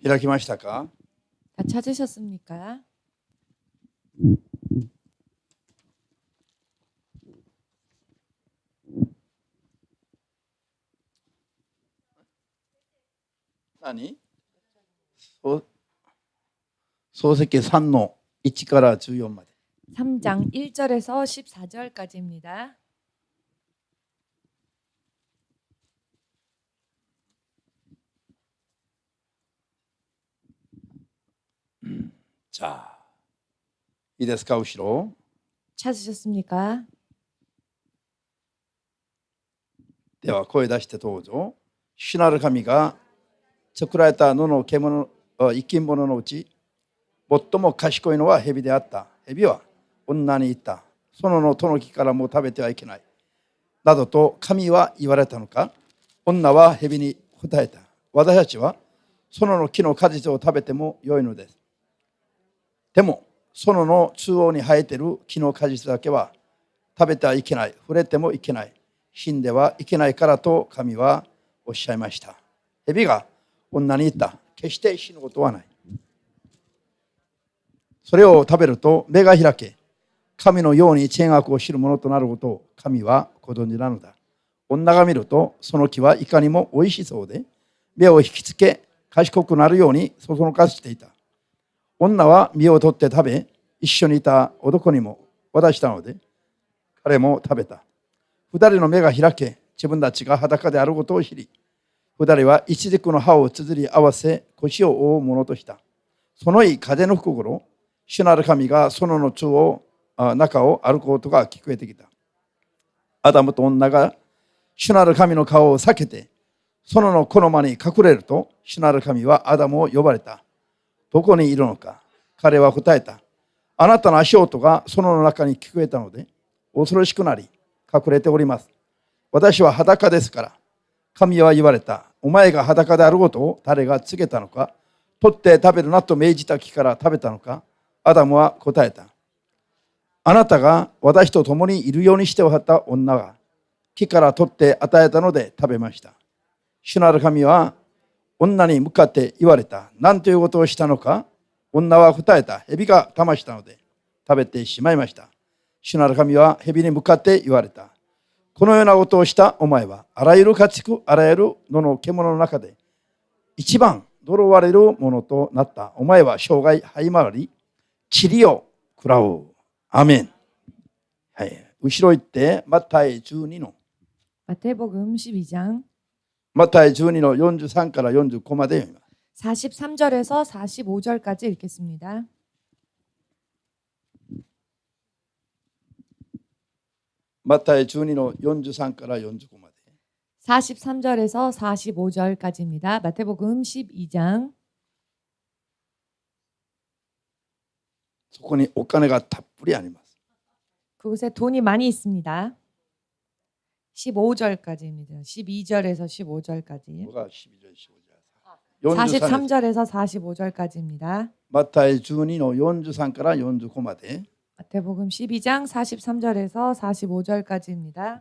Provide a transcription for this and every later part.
開きましたか? 다 찾으셨습니까?何? 創世記3の1から14まで. 3장 1절에서 14절까지입니다. 자, いいですか後ろ? 찾으셨습니까? では声出してどうぞ。主なる神が作られた野の獣、生き物のうち最も賢いのは蛇であった。蛇は女に言った。園の戸の木からも食べてはいけない。などと神は言われたのか。女は蛇に答えた。私たちは園の木の果実を食べてもよいのです。でも園の中央に生えている木の果実だけは食べてはいけない。触れてもいけない。死んではいけないからと神はおっしゃいました。蛇が女に言った。決して死ぬことはない。それを食べると目が開け、神のように善悪を知るものとなることを神はご存知なのだ。女が見るとその木はいかにもおいしそうで、目を引きつけ賢くなるようにそそのかしていた。女は実を取って食べ、一緒にいた男にも渡したので、彼も食べた。二人の目が開け、自分たちが裸であることを知り、二人は一軸の葉をつづり合わせ、腰を覆うものとした。その日、風の吹く頃、主なる神が園の中を歩くことが聞こえてきた。アダムと女が主なる神の顔を避けて、園の木の間に隠れると、主なる神はアダムを呼ばれた。どこにいるのか。彼は答えた。あなたの足音が園の中に聞こえたので、恐ろしくなり、隠れております。私は裸ですから。神は言われた。お前が裸であることを誰が告げたのか。取って食べるなと命じた木から食べたのか。アダムは答えた。あなたが私と共にいるようにしておった女が木から取って与えたので食べました。主なる神は女に向かって言われた。何ということをしたのか。女は答えた。蛇が騙したので食べてしまいました。主なる神は蛇に向かって言われた。このようなことをしたお前はあらゆる家畜、あらゆる野の獣の中で一番呪われるものとなった。お前は生涯這い回り塵を食らう。アメン。はい、後ろ行ってマタイ12の마태복음 12장 マタイ12の43から45まで読みます。 43절에서 45절까지 읽겠습니다. マタイ12の43から45まで 43절에서 45절까지입니다. 마태복음 12장 そこにお金がたっぷりあります。 그곳에 돈이 많이 있습니다. 15절까지입니다. 12절에서 15절까지. 43절에서 45절까지입니다. マタイ12の43から45まで 마태복음 12장 43절에서 45절까지입니다.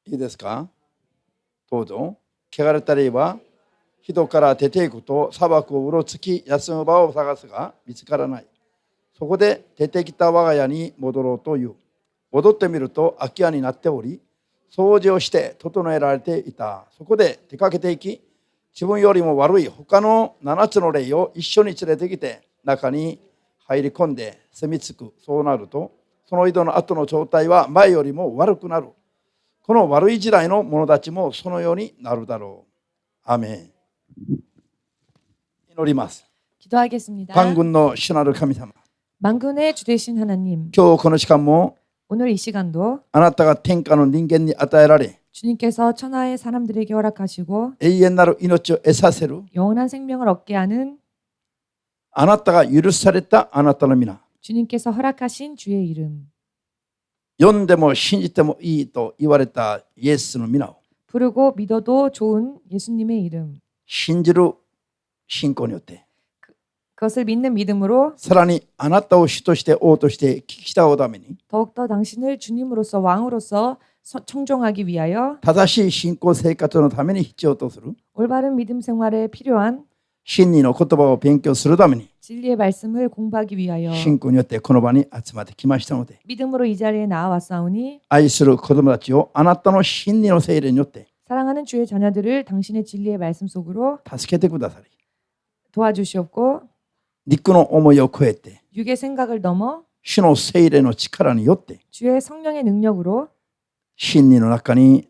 いいですか。どうぞ。汚れた霊は人から出ていくと砂漠をうろつき休む場を探すが見つからない。そこで出てきた我が家に戻ろうという。戻ってみると空き家になっており、掃除をして整えられていた。そこで出かけていき、自分よりも悪い他の7つの霊を一緒に連れてきて中に入り込んで住み着く。そうなるとその井戸の後の状態は前よりも悪くなる。この悪い時代の者たちもそのようになるだろう。アメン。祈ります。 기도하겠습니다. 만군의主なる神様、 만군의 주 되신 하나님, 今日この時間も 오늘 이 시간도 あなたが天下の人間に与えられ 주님께서 천하의 사람들에게 허락하시고 永遠なる命を得させる 영원한 생명을 얻게 하는 あなたが許されたあなたの皆、 주님께서 허락하신 주의 이름, 読んでも信じてもいいと言われたイエスの皆を 부르고 믿어도 좋은 예수님의 이름, 信じる信仰によって 그것을 믿는 믿음으로 さらにあなたを主として王として聞き従うために 더욱더 당신을 주님으로서 왕으로서 청종하기 위하여 正しい信仰生活のために必要とする 올바른 믿음 생활에 필요한 真理の言葉を勉強するために 진리의 말씀을 공부하기 위하여 信仰によってこの場に集まってきましたので 믿음으로 이 자리에 나와왔사오니 愛する子供たちをあなたの真理の聖霊によって 사랑하는 주의 자녀들을 당신의 진리의 말씀 속으로 助けてくださり 도와주시옵고 肉の思いを超えて 육의 생각을 넘어 主の聖霊の力によって 주의 성령의 능력으로 真理の中に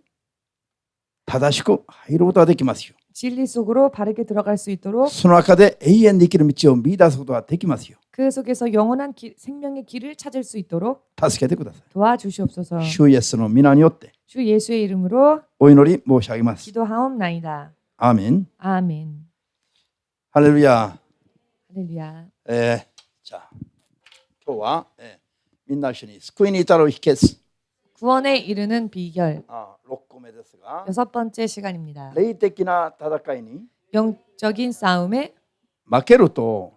正しく入ることができますよ 진리 속으로 바르게 들어갈 수 있도록 その中で永遠に生きる道を見出すことができますよ 그 속에서 영원한 생명의 길을 찾을 수 있도록 助けてください 도와주시옵소서. 主イエスの皆によって 주 예수의 이름으로 お祈り申し上げます 기도하옵나이다. アーメン 아멘. ハレルヤ 할렐루야. じゃあ今日は、みんな一緒に救いに至る秘訣 구원에 이르는 비결 6個目ですが 6번째 시간입니다. 霊的な戦いに 영적인 싸움에 負けると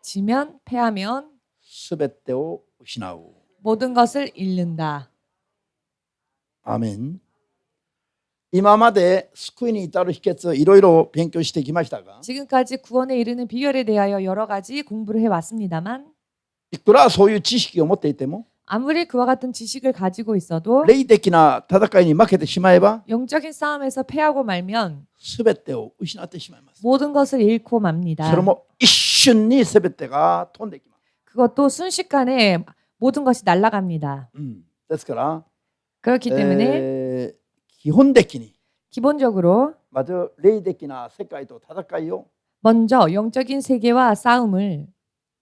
지면 패하면 すべてを失う 모든 것을 잃는다. アーメン今まで救いに至る秘訣をいろいろ勉強してきましたが 지금까지 구원에 이르는 비결에 대하여 여러 가지 공부를 해왔습니다만 いくらそういう知識を持っていても 아무리 그와 같은 지식을 가지고 있어도 霊的な戦いに負けてしまえば 영적인 싸움에서 패하고 말면 すべてを失ってしまいます 모든 것을 잃고 맙니다. それも一瞬にすべてが飛んできます 그것도 순식간에 모든 것이 날아갑니다. ですから 그렇기 때문에 基本的に 기본적으로 まず霊的な世界と戦いを 먼저 영적인 세계와 싸움을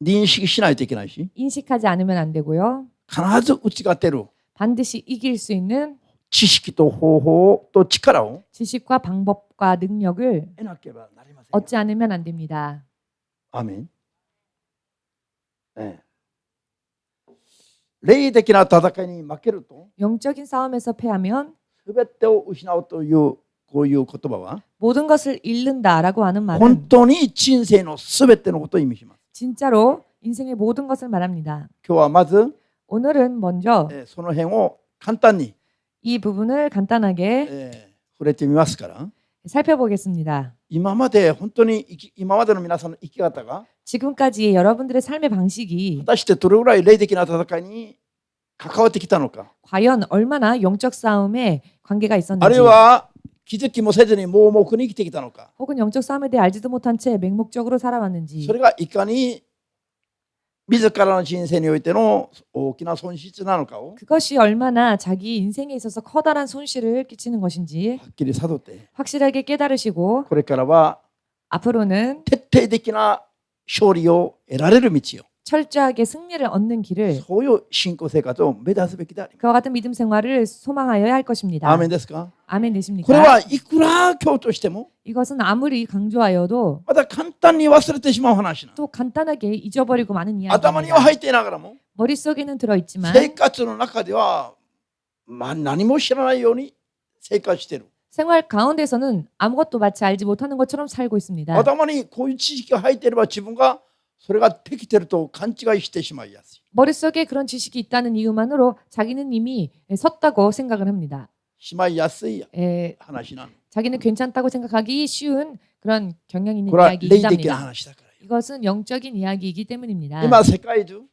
認識しないといけないし 인식하지 않으면 안 되고요. 必ず打ち勝てる 반드시 이길 수 있는 知識と方法と力を 지식과 방법과 능력을 得なければなりません。 얻지 않으면 안 됩니다. アーメン。霊的な戦いに負けると 영적인 싸움에서 패하면 すべてを失うというこういう言葉は 모든 것을 잃는다라고 하는 本 말은 当に人生のすべてのことを意味します。 진짜로 인생의 모든 것을 말합니다. 今日はまず 오늘은 먼저 その辺を簡単に 이 부분을 간단하게 触れてみますから 살펴보겠습니다. 今まで本当に今までの皆さんの生き方が 지금까지 여러분들의 삶의 방식이 果たしてどれぐらい霊的な戦いに関わってきたのか 과연 얼마나 영적 싸움에 관계가 あるい 있었는지 は気づきもせずに盲目に生きてきたのか 혹은 영적 싸움에 대해 알지도 못한 채 맹목적으로 살아왔는지 それがいかに自らの人生においての大きな損失なのかを 그것이 얼마나 자기 인생에 있어서 커다란 손실을 끼치는 것인지 はっきり悟って 확실하게 깨달으시고 これからは 앞으로는 徹底的な勝利を得られる道を 철저하게 승리를 얻는 길을 そういう信仰生活を目指すべきであります。 그와 같은 믿음 생활을 소망하여야 할 것입니다. アーメンですか 아멘 これ 되십니까? はいくら強調しても 이것은 아무리 강조하여도 また簡単に忘れてしまう話なの 또 간단하게 잊어버리고 마는 頭には 이야기입니다. 入っていながらも 머릿속에는 들어있지만 生活の中では、何も知らないように生活している 생활 가운데서는 아무것도 마치 알지 못하는 것처럼 살고 있습니다. 頭にこういう知識が入っていれば自分がそれができていると勘違いしてしまいやすい 머릿속에 그런 지식이 있다는 이유만으로 자기는 이미 섰다고 생각을 합니다. しまいやすい 에, 話なの 자기는 괜찮다고 생각하기 쉬운 그런 경향 있는 これは 이야기이기도 霊的な 합니다. 話だから 이것은 영적인 이야기이기 때문입니다. 今世界中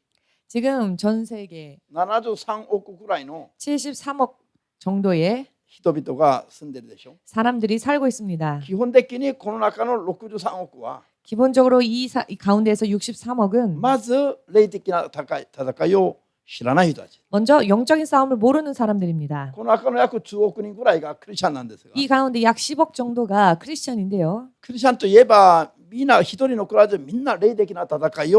지금 전 세계 73億ぐらいの 73억 정도의 人々が住んでるでしょ 사람들이 살고 있습니다. 基本的にこの中の63億は 기본적으로 이 가운데에서 63억은 まず霊的な戦いを知らない人たち 먼저 영적인 싸움을 모르는 사람들입니다. この中の約10億人ぐらいがクリスチャンなんですが 이 가운데 약 10억 정도가 크리스천인데요. クリスチャンといえばみんな一人残らずみんな霊的な戦い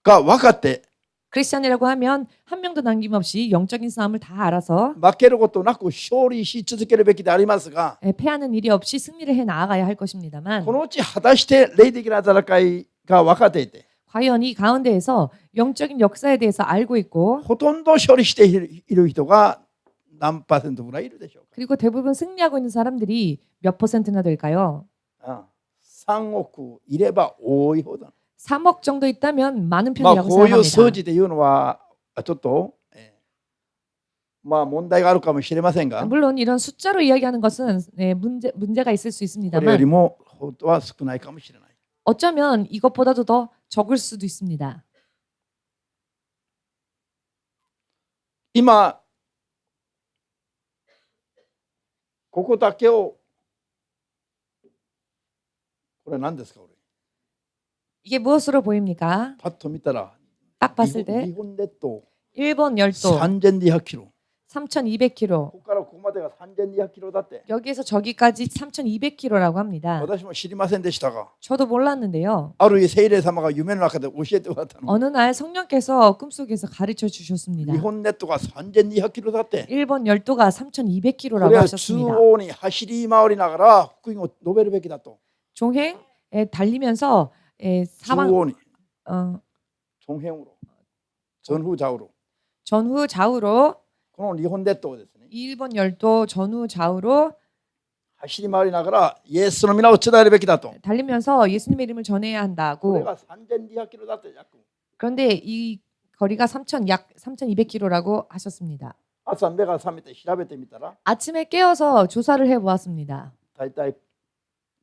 が分かって 크리스천이라고 하면 한 명도 남김없이 영적인 싸움을 다 알아서 負けることなく勝利し続けるべきでありますが 패하는 일이 없이 승리를 해 나아가야 할 것입니다만 このうち果たして霊的な戦いが分かっていて 과연 이 가운데에서 영적인 역사에 대해서 알고 있고 ほとんど勝利している人が何パーセントぐらいいるでしょうか 그리고 대부분 승리하고 있는 사람들이 몇 %나 될까요? 3億いれば多いほど 3억 정도 있다면 많은 まあ 편이라고 こういう数 생각합니다. 字で言うのはちょっとまあ問題があるかもしれませんが 물론 이런 숫자로 이야기하는 것은 문제가 있을 수 これより 있습니다만 も本当は少ないかもしれない 어쩌면 이것보다도 더 적을 수도 있습니다. 今ここだけをこれ何ですかこれ 이게 무엇으로 보입니까? パッと見たら 딱 日 봤을 때 本列島 일본 열도 3200キロ 3,200km, ここからここまでが3200キロだって 여기에서 저기까지 3,200km라고 합니다. 私も知りませんでしたが 저도 몰랐는데요. ある日聖霊様が夢の中で教えてもらったの 어느 날 성령께서 꿈속에서 가르쳐 주셨습니다. 日本列島が3200キロだって 일본 열도가 こ 3,200km라고 れは中 하셨습니다. 央に走り回りながら福音を述べるべきだと 종행에 달리면서 中 사방 央に 어, 종행으로 전후 좌우로 전후 좌우로 この日本列島ですね 일본 열도 전후 좌우로 走り回りながらイエスの皆を伝えるべきだと 달리면서 예수님의 이름을 전해야 これ 한다고. が3200キロだって約 그런데 이 거리가 약 3,200km라고 하셨습니다. 朝目が覚めて調べてみたら 아침에 깨어서 조사를 해보았습니다.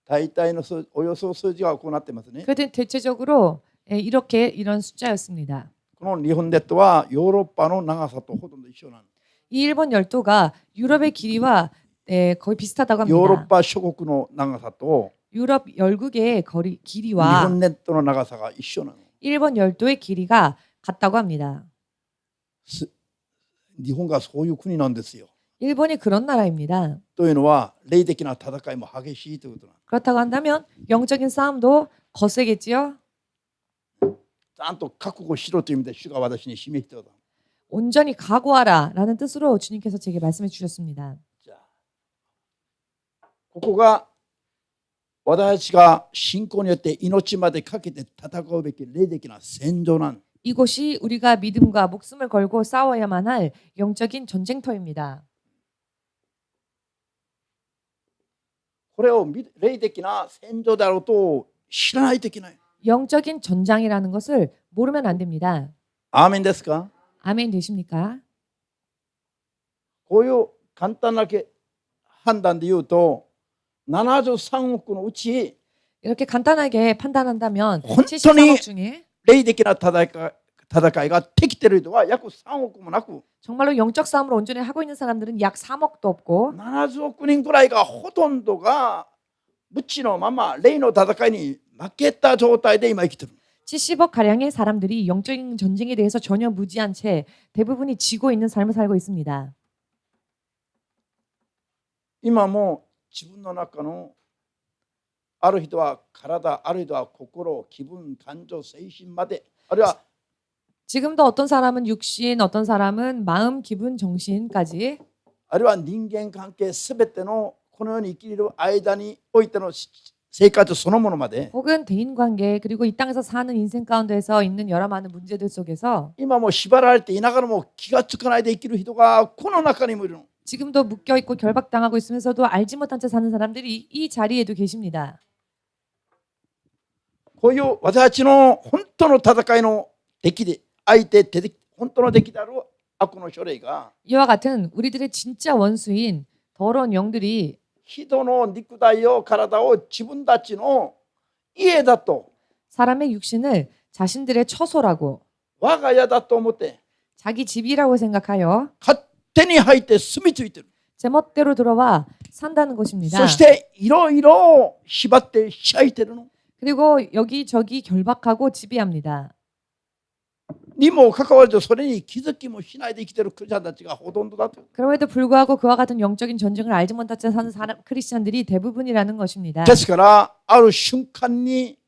大体のおよそ数字がこうなってますね 그랬더니 대체적으로 이런 숫자였습니다. この日本列島はヨーロッパの長さとほとんど一緒なの 이 일본 열도가 유럽의 길이와 거의 비슷하다고 ヨーロッ 합니다. パ諸国の長さと 유럽 열국의 日 길이와 本列島の長さが一緒なの 일본 열도의 길이가 같다고 합니다. 日本がそういう国なんですよ 일본이 그런 나라입니다. というのは霊的な戦いも激しいということなの 그렇다고 한다면 영적인 싸움도 거세겠지요. ちゃんと覚悟しろという意味で主が私に示してください 온전히 각오하라 라는 뜻으로 주님께서 제게 말씀해 주셨습니다. じゃあここが私たちが信仰によって命までかけて戦うべき霊的な戦場なん 이곳이 우리가 믿음과 목숨을 걸고 싸워야만 할 영적인 전쟁터입니다. これを霊的な戦場であることを知らないといけない 영적인 전장이라는 것을 모르면 안 됩니다. アーメンですか 아멘 되십니까? こういう簡単な判断で言うと73億のうち 이렇게 간단하게 판단한다면 本当に 73억 중에 霊的な戦いができている人は約3億もなく 정말로 영적 싸움을 온전히 하고 있는 사람들은 약 3억도 없고 70億人くらいがほとんどが無知のまま霊の戦いに負けた状態で今生きている 70억 가량의 사람들이 영적인 전쟁에 대해서 전혀 무지한 채 대부분이 지고 있는 삶을 살고 있습니다. 今も自分の中のある人は体、ある人は心、気分、感情、精神まであるいは 지금도 어떤 사람은 육신, 어떤 사람은 마음, 기분, 정신까지 あるいは人間関係すべてのこの世に生きる間においての生活そのものまで 혹은 대인관계 그리고 이 땅에서 사는 인생 가운데서 있는 여러 많은 문제들 속에서 今も縛られていながらも気がつかないで生きる人がこの中にもいるの 지금도 묶여있고 결박당하고 있으면서도 알지 못한 채 사는 사람들이 이 자리에도 계십니다. こういう私たちの本当の戦いの敵で相手本当の敵である悪の書類が 이와 같은 우리들의 진짜 원수인 더러운 영들이 人の肉体を体を自分たちの家だと 사람의 육신을 자신들의 처소라고 我が家だと思って 자기 집이라고 생각하여 勝手に入って住み着いてる 제멋대로 들어와 산다는 것입니다. そしていろいろ縛って支配してるの 그리고 여기저기 결박하고 지배합니다. にもかかわらずそれに気づきもしないで生きているクリスチャンたちがほとんどだと 그럼에도 불구하고 그와 같은 영적인 전쟁을 알지 못한 채 사는 크리스찬들이 대부분이라는 것입니다. ですからある瞬間に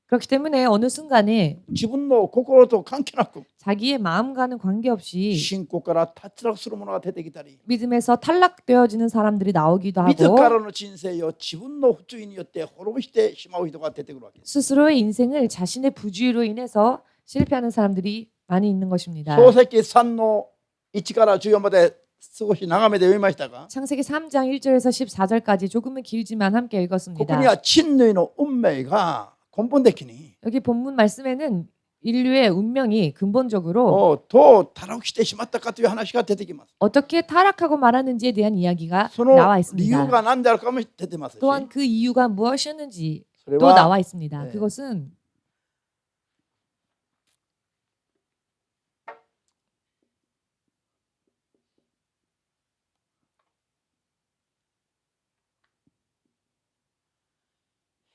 그렇기 때문에 어느 순간에 自分の心と関係なく 자기의 마음과는 관계없이 信仰から脱落する者が出てきたり 믿음에서 탈락되어지는 사람들이 나오기도 自 하고 らの人生を自分の不注意によって滅ぼしてしまう人が出てくるわけです。 스스로의 인생을 자신의 부주의로 인해서 실패하는 사람들이 많이 있는 것입니다. 創世記3の1から14まで少し長めで読みましたが 창세기 3장 1절에서 14절까지 조금은 길지만 함께 こ 읽었습니다. こには人類の運命が根本的に 여기 본문 말씀에는 인류의 운명이 근본적으로 どう堕落してしまったかという話が出てきます。 어떻게 타락하고 말았는지에 대한 이야기가 その 나와 理由 있습니다. が何であるかも出てますし 또한 그 이유가 무엇이었는지 それ 또 は 나와 있습니다. 네. 그것은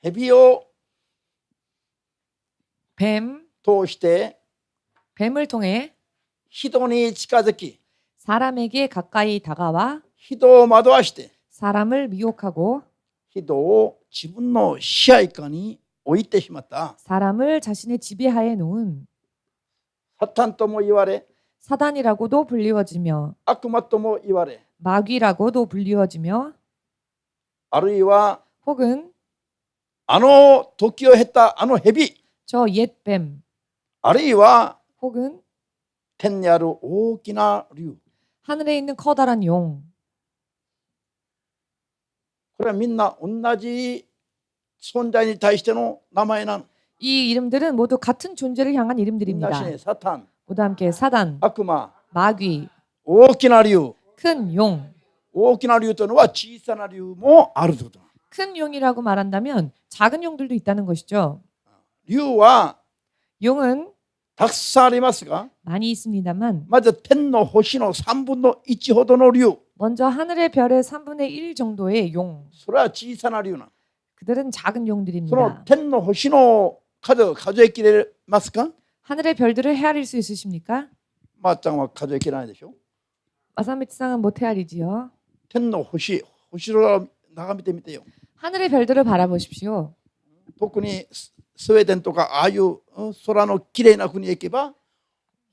蛇を 뱀, 通して 뱀을 통해 人に近づき 사람에게 가까이 다가와 人を惑わして 사람을 미혹하고 人を自分の支配下に置いてしまった 사람을 자신의 지배하에 놓은 サタンとも言われ 사단이라고도 불리워지며 悪魔とも言われ 마귀라고도 불리워지며 あるいは 혹은 あの時を経たあの蛇 저 옛 뱀 あるいは 혹은 天にある大きな竜 하늘에 있는 커다란 용 これはみんな同じ存在に対しての名前なの 이 이름들은 모두 같은 존재를 향한 みんな 이름들입니다. しねサタン 모두 함께 사단, 悪魔 마귀, 大きな竜 큰 용. 大きな竜というのは小さな竜もあるということなの 큰 용이라고 말한다면 작은 용들도 있다는 것이죠. 竜は 용은 たくさんありますが 많이 있습니다만 まず天の星の3分の1ほどの竜 먼저 하늘의 별의 3분의 1 정도의 용. それは小さな竜なの 그들은 작은 その 용들입니다. 天の星の数えきれますか 하늘의 별들을 헤아릴 수 있으십니까? まーちゃんは数えきれないでしょ 마사미츠상은 못 헤아리지요. 天の星を眺めてみてよ 하늘의 별들을 바라보십시오. 特にスウェーデンとかああいう空のきれいな国へ行けば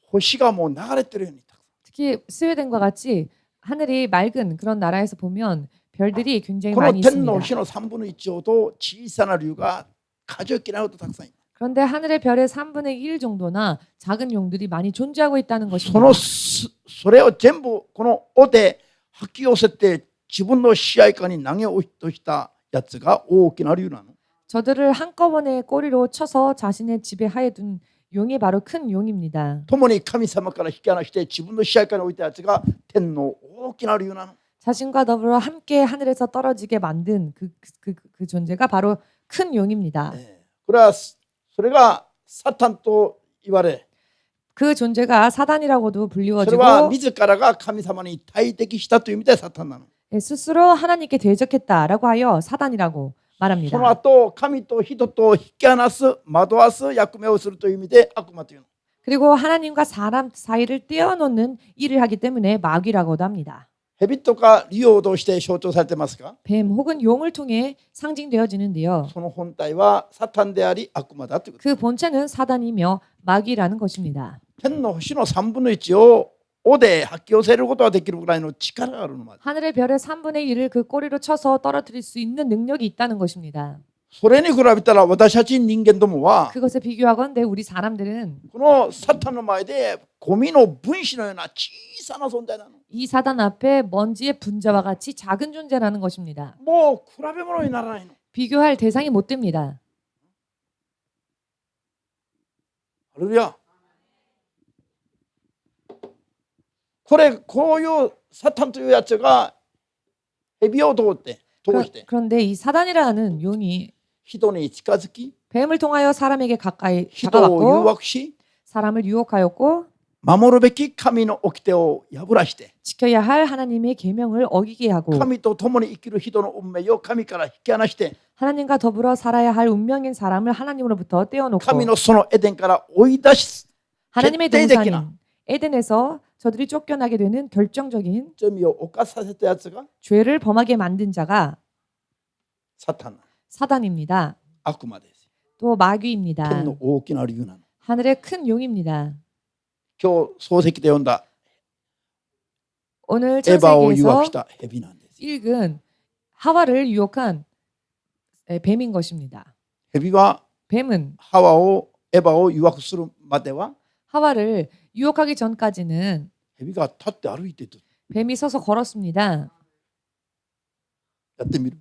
星がもう流れてるように 특히 스웨덴과 같이 하늘이 맑은 그런 나라에서 보면 별들이 굉장히 この 많이 天の 있습니다. 星の3分の1ほど小さな竜が数えきれないほどたくさんいる 그런데 하늘의 별의 3분의 1 정도나 작은 용들이 많이 존재하고 있다는 そ 것입니다. のそれを全部この尾で吐き寄せて自分の支配下に投げ落としたやつが大きな竜なの 저들을 한꺼번에 꼬리로 쳐서 자신의 지배하에 둔 용이 바로 큰 용입니다. 共に神様から引き離して自分の支配下に置いたやつが天の大きな竜なの 자신과 더불어 함께 하늘에서 떨어지게 만든 그 존재가 바로 큰 용입니다. これはそれがサタンと言われ 그 존재가 사단이라고도 それ 불리워지고 は自らが神様に対敵したという意味でサタンなの 스스로 하나님께 대적했다라고 하여 사단이라고 その 말합니다. 後神と人と引き離す惑わす役目をするという意味で悪魔というの 그리고 하나님과 사람 사이를 떼어놓는 일을 하기 때문에 마귀라고도 합니다. 蛇とか竜を通して象徴されてますか 뱀 혹은 용을 통해 상징되어지는데요. その本体はサタンであり悪魔だということ 그 본체는 사단이며 마귀라는 것입니다. 天の星の3分の1を尾で吐き寄せることができるぐらいの力があるのまで 하늘의 별의 3분의 1을 그 꼬리로 쳐서 떨어뜨릴 수 있는 능력이 있다는 것입니다. それに比べたら私たち人間どもは 그것에 비교하건대 우리 사람들은 このサタンの前でゴミの分子のような小さな存在なの 이 사단 앞에 먼지의 분자와 같이 작은 존재라는 것입니다. もう比べ物にならないの 비교할 대상이 못 됩니다. ハレルヤこういうサタンというやつが蛇を通して 그런데 이 사단이라는 용이 人に近づき 뱀을 통하여 사람에게 가까이 人を誘 다가왔고 惑し 사람을 유혹하였고 守るべき神の掟を破らして 지켜야 할 하나님의 계명을 어기게 하고 神と共に生きる人の運命を神から引き離して 하나님과 더불어 살아야 할 운명인 사람을 하나님으로부터 떼어놓고 神のそのエデンから追い出し 하나님의決定的 동산인 에덴에서 저들이 쫓겨나게 되는 결정적인 罪を犯させたやつが 죄를 범하게 만든 자가 サタン 사단입니다. 悪魔です 또 마귀입니다. 天の大きな理由なの 하늘의 큰 용입니다. 今日漱石で読んだ 오늘 エヴァを誘 창세기에서 惑した蛇なんです 읽은 하와를 유혹한 뱀인 것입니다. 蛇は 뱀은 エヴァを誘惑するまでは 하와를 유혹하기 전까지는 蛇が立って歩いている 뱀이 서서 걸었습니다. やってみる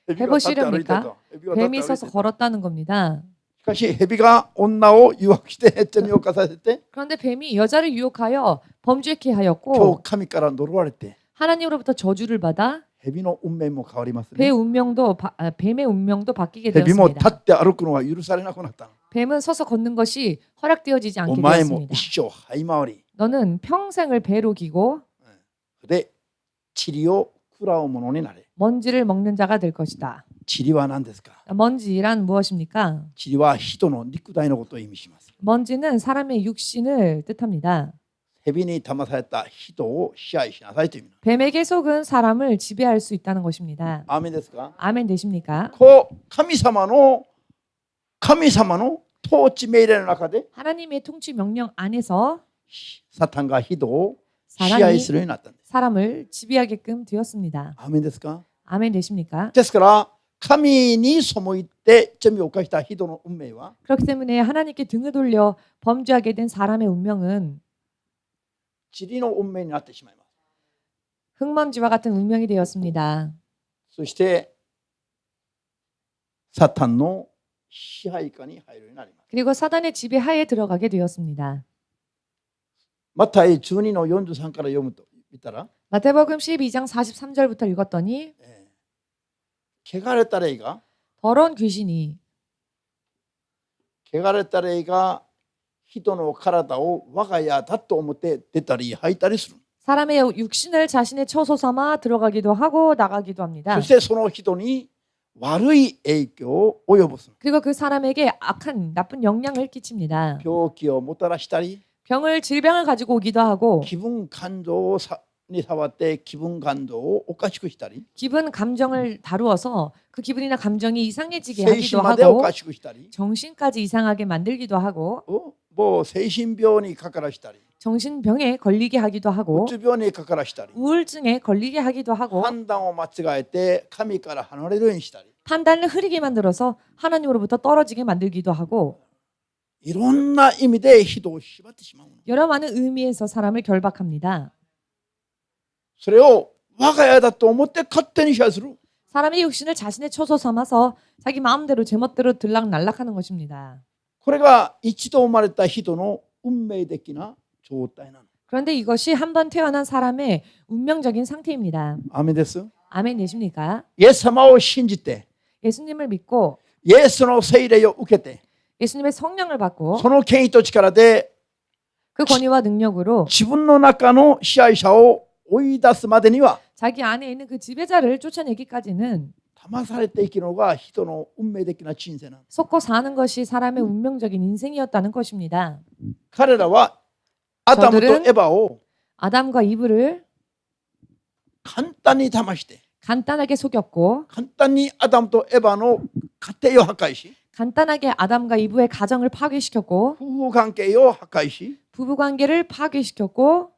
해보시렵니까? 蛇が立って歩いてい 뱀이 た 서서 걸었다는 겁니다. しかし蛇が女を誘惑して罪を犯させて 그런데 뱀이 여자를 유혹하여 범죄케 今日 하였고 神から呪われて 하나님으로부터 저주를 받아 蛇の運命も変わります 뱀의 ね。 운명도 바뀌게 蛇も立 되었습니다. って歩くのが許されなくなったの。 뱀은 서서 걷는 것이 허락되어지지 お 않게 前も 되었습니다. 一生這い回り 너는 평생을 배로 기고 で塵を食らうものになれ。 먼지를 먹는 자가 될 것이다. 塵は何ですか？ 먼지란 무엇입니까? 塵は人の肉体のことを意味します。 먼지는 사람의 육신을 뜻합니다. 蛇に騙された人を支配しなさいという意味。 뱀에게 속은 사람을 지배할 수 있다는 것입니다. アーメンですか？ 아멘 되십니까? こう神様の統治命令の中で 하나님의 통치 명령 안에서 サタンが人を支配するようになったんです。 사람을 지배하게끔 되었습니다. アーメンですか？ 아멘 되십니까? ですから神に背いて罪を犯した人の運命は 그렇기 때문에 하나님께 등을 돌려 범죄하게 된 사람의 운명은 塵の運命になってしまいます。 흙먼지와 같은 운명이 되었습니다. そしてサタンの支配下に入るようになります。 그리고 사단의 지배하에 들어가게 되었습니다. マタイ12の43から読むと見たら 마태복음 12장 43절부터 읽었더니 汚れた霊が 더러운 귀신이 汚れた霊が人の体を我が家だと思って出たり入ったりする。 사람의 육신을 자신의 처소 삼아 들어가기도 하고 나가기도 합니다. そしてその人に悪い影響を及ぼす。 그리고 그 사람에게 악한 나쁜 영향을 끼칩니다. 病気をもたらしたり 질병을 가지고 오기도 하고 気分感情に触って気分感情をおかしくしたり 기분 감정을 다루어서 그 기분이나 감정이 이상해지게 精 하기도 神までお 하고 かしくしたり 정신까지 이상하게 만들기도 하고 もう精神病にかからしたり 정신병에 걸리게 하기도 う 하고 つ病にかからしたり 우울증에 걸리게 하기도 하고 判断を間違えて神から離れるようにしたり 판단을 흐리게 만들어서 하나님으로부터 떨어지게 만들기도 하고 いろんな意味で人を縛ってしまう。 여러 많은 의미에서 사람을 결박합니다. それを我が家だと思って勝手に支配する。 사람의 육신을 자신의 처소 삼아서 자기 마음대로 제멋대로 들락날락하는 것입니다. これが一度生まれた人の運命的な状態なの。 그런데 이것이 한 번 태어난 사람의 운명적인 상태입니다. アーメンです。 아멘 되십니까? イエス様を信じて 예수님을 믿고 イエスの聖霊を受けて 예수님의 성령을 받고 その権威と力で 그 권위와 능력으로 自分の中の支配者を追い出すまでには 자기 안에 있는 그 지배자를 쫓아내기까지는 騙されて生きるのが人の運命的な人生なの。 속고 사는 것이 사람의 운명적인 인생이었다는 것입니다. 彼らはアダムとエヴァを 아담과 이브를 簡単に騙して 간단하게 속였고 簡単にアダムとエヴァの家庭を破壊し 간단하게 아담과 이브의 가정을 파괴시켰고 夫婦関係を破壊し 부부관계를 파괴시켰고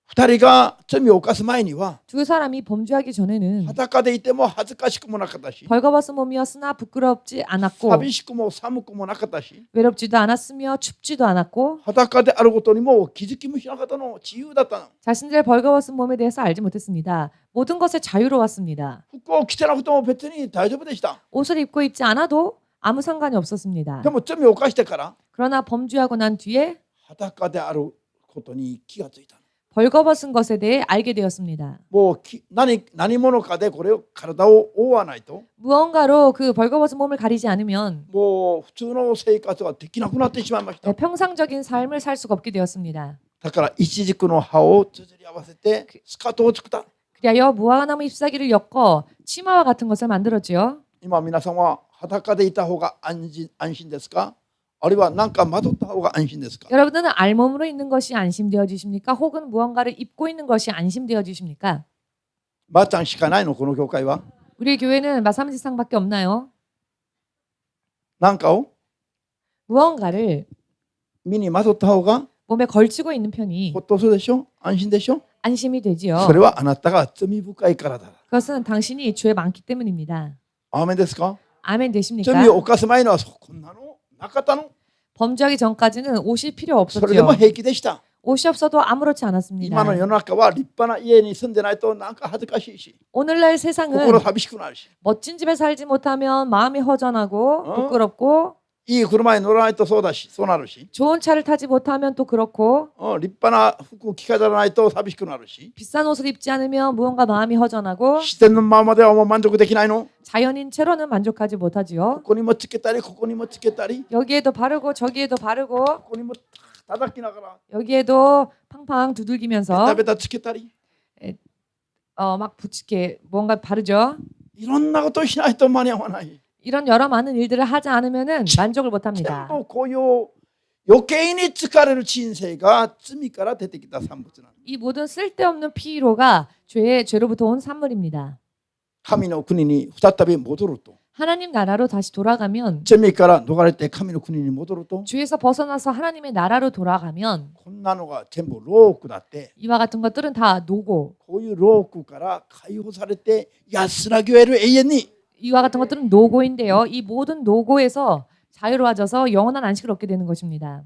二人が罪を犯す前には 두 사람이 범죄하기 전에는 裸でいても恥ずかしくもなかったし 벌거벗은 몸이었으나 부끄럽지 않았고 寂しくも寒くもなかったし 외롭지도 않았으며 춥지도 않았고 裸であることにも気づきもしなかったの自由だったの。 자신들의 벌거벗은 몸에 대해서 알지 못했습니다. 모든 것에 자유로웠습니다. 服を着てなくても別に大丈夫でした。 옷을 입고 입지 않아도 아무 상관이 없었습니다. でも罪を犯してから 그러나 범죄하고 난 뒤에 裸であることに気がついた。 벌거벗은 것에 대해 알게 되었습니다. もう何者かでこれを体を覆わないと 무언가로 그 벌거벗은 몸을 가리지 않으면 もう普通の生活はできなくなってしまいました。 평상적인 삶을 살 수가 없게 되었습니다. だからイチジクの葉を綴り合わせてスカートを作った。 그리하여 무화과나무 잎사귀를 엮어 치마와 같은 것을 만들었지요. 今皆さんは裸でいた方が安心ですか？あるいは何かまとった方が安心ですか？ 여러분들은 알몸으로 있는 것이 안심되어지십니까? 혹은 무언가를 입고 있는 것이 안심되어지십니까? ばあちゃんしかないのこの教会は。 우리 교회는 마삼지상밖에 없나요? 何かを 무언가를 身にまとった方が 몸에 걸치고 있는 편이 ほっとするでしょ？安心でしょ？ 안심이 되지요. それはあなたが罪深いからだ。 그것은 당신이 죄 많기 때문입니다. アーメンですか？ 아멘 되십니까? 罪を犯す前にはこんなのなかったの。 범죄하기 전까지는 옷이 필요 それでも 없었지요. 平気でした。 옷이 없어도 아무렇지 않았습니다. 今の世の中は立派な家に住んでないとなんか恥ずかしいし 오늘날 세상은 心寂しくなるし 멋진 집에 살지 못하면 마음이 허전하고 부끄럽고 いい車に乗らないとそうだし、そうなるし、 좋은 차를 타지 못하면 또 그렇고 立派な服着飾らないと寂しくなるし、 비싼 옷을 입지 않으면 무언가 마음이 허전하고 自然のままではもう満足できないの。 자연인 채로는 만족하지 こ 못하지요. こにもつけたり、ここにもつけたり、 여기에도 바르고 저기에도 바르고 ここにも叩きながら、 여기에도 팡팡 ベ 두들기면서 タベタつけたり、 막 붙이게 뭔가 바르죠. いろんなことをしないと間に合わない。 이런 여러 많은 일들을 하지 않으면은 만족을 で 못합니다. もこういう余計に疲れる人生が罪から出てきた産物なの。 이 모든 쓸데없는 피로가 죄로부터 온 산물입니다. 神の国に再び戻ると、 하나님 나라로 다시 돌아가면 罪から逃れて神の国に戻ると、 죄에서 벗어나서 하나님의 나라로 돌아가면 こんなのが全部ロークだって、 이와 같은 것들은 다 노고 こういうロークから解放されて安らぎを得る永遠に。 이와 같은 것들은 노고인데요. 이 모든 노고에서 자유로워져서 영원한 안식을 얻게 되는 것입니다.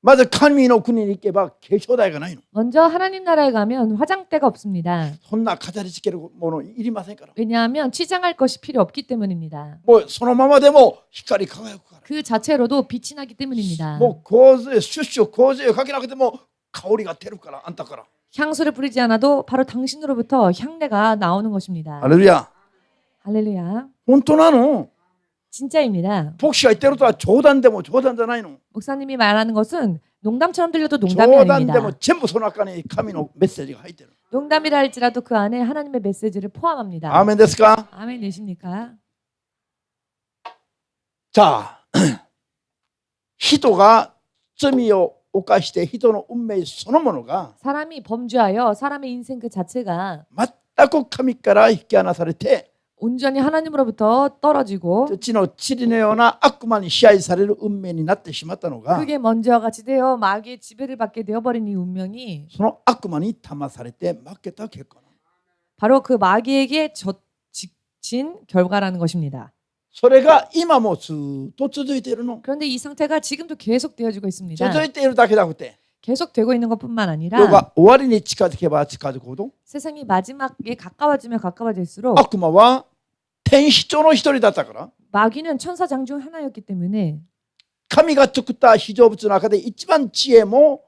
まず神の国に行けば化粧台がないの。 먼저 하나님 나라에 가면 화장대가 없습니다. そんな飾り付けるものいりませんから。 왜냐하면 치장할 것이 필요 없기 때문입니다. もうそのままでも光り輝くから。 그 자체로도 빛이 나기 때문입니다. もう香水、シュッシュ香水をかけなくても香りが出るから、あんたから。 향수를 뿌리지 않아도 바로 당신으로부터 향내가 나오는 것입니다. ハレルヤ。 할렐루야. 本当なの？ 진짜입니다. 牧師が言ってることは冗談でも冗談じゃないの。 목사님이 말하는 것은 농담처럼 들려도 농담이 冗談でも 아닙니다. 全部その中に神のメッセージが入ってる。 농담이라 할지라도 그 안에 하나님의 메시지를 포함합니다. アーメンですか？ 아멘 되십니까? さあ、人が罪を犯して人の運命そのものが 사람이 범죄하여 사람의 인생 그 자체가 全く神から引き離されて、 온전히 하나님으로부터 떨어지고 地の塵のような悪魔に支配される運命になってしまったのが、 그게 먼저와 같이 되어 마귀의 지배를 받게 되어버린 이 운명이 その悪魔に騙されて負けた結果なの。 바로 그 마귀에게 진 결과라는 것입니다. それが今もずっと続いているの。 그런데 이 상태가 지금도 계속 되어지고 있습니다. 続いているだけじゃなくて、 계속되고 있는 것뿐만 아니라 世が終わりに近づけば近づくほど、 세상이 마지막에 가까워지면 가까워질수록 悪魔は天使長の一人だったから、 마귀는 천사장 중 하나였기 때문에 神が作った被造物の中で一番知恵も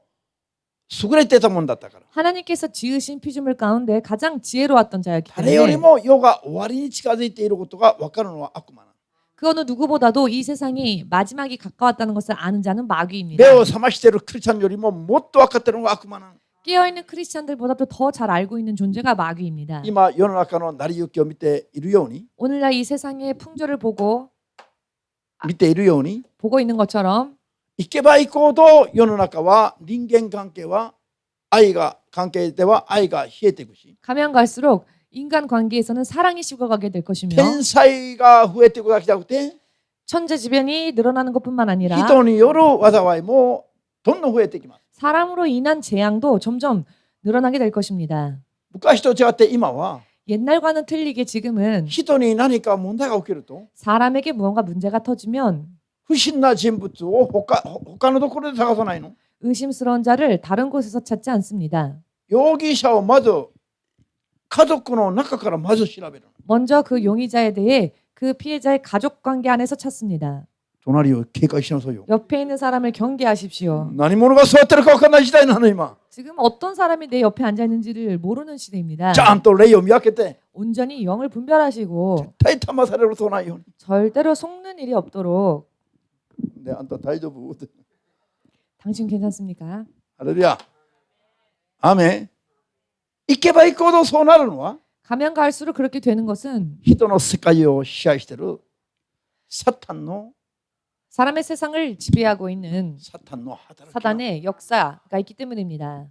優れてたもんだったから、 하나님께서 지으신 피조물 가운데 가장 지혜로웠던 자였기 誰より 때문에 も世が終わりに近づいていることが分かるのは悪魔なの。 그 어느 누구보다도 이 세상이 마지막이 가까웠다는 것을 아는 자는 마귀입니다. 目を覚ましているクリスチャンよりももっと分かっているのが悪魔なの。 깨어있는 크리스찬들보다도 더 잘 알고 있는 존재가 마귀입니다. 今世の中の成り行きを見ているように、 오늘날 이 세상의 풍조를 보고 見ているように、 보고 있는 것처럼 行けば行こうと世の中は人間関係は関係では愛が冷えていくし、 가면 갈수록 인간 관계에서는 사랑이 식어가게 될 것이며 天才が増えていくだけじゃなくて、 천재지변이 늘어나는 것뿐만 아니라 人による災いもどんどん増えていきます。 사람으로 인한 재앙도 점점 늘어나게 될 것입니다. 昔と違って今は 옛날과는 틀리게 지금은 人に何か問題が起きると 사람에게 무언가 문제가 터지면 不審な人物を他のところで探さないの。 의심스러운 자를 다른 곳에서 찾지 않습니다. 容疑者をまず家族の中からまず調べる。 먼저 그 용의자에 대해 그 피해자의 가족 관계 안에서 찾습니다. 隣を警戒しなさいよ。 옆에 있는 사람을 경계하십시오. 何者が座ってるか分からない時代なの今。 지금 어떤 사람이 내 옆에 앉아 있는지를 모르는 시대입니다. ちゃんと霊を見分けて 온전히 영을 분별하시고 絶対騙されることないように。 절대로 속는 일이 없도록. で、あんた大丈夫？ 당신 괜찮습니까? ハレルヤ。アーメン。行けば行くほどそうなるのは 가면 갈수록 그렇게 되는 것은 人の世界を支配しているサタンの 사람의 세상을 지배하고 있는 働きが 사단의 역사가 있기 때문입니다.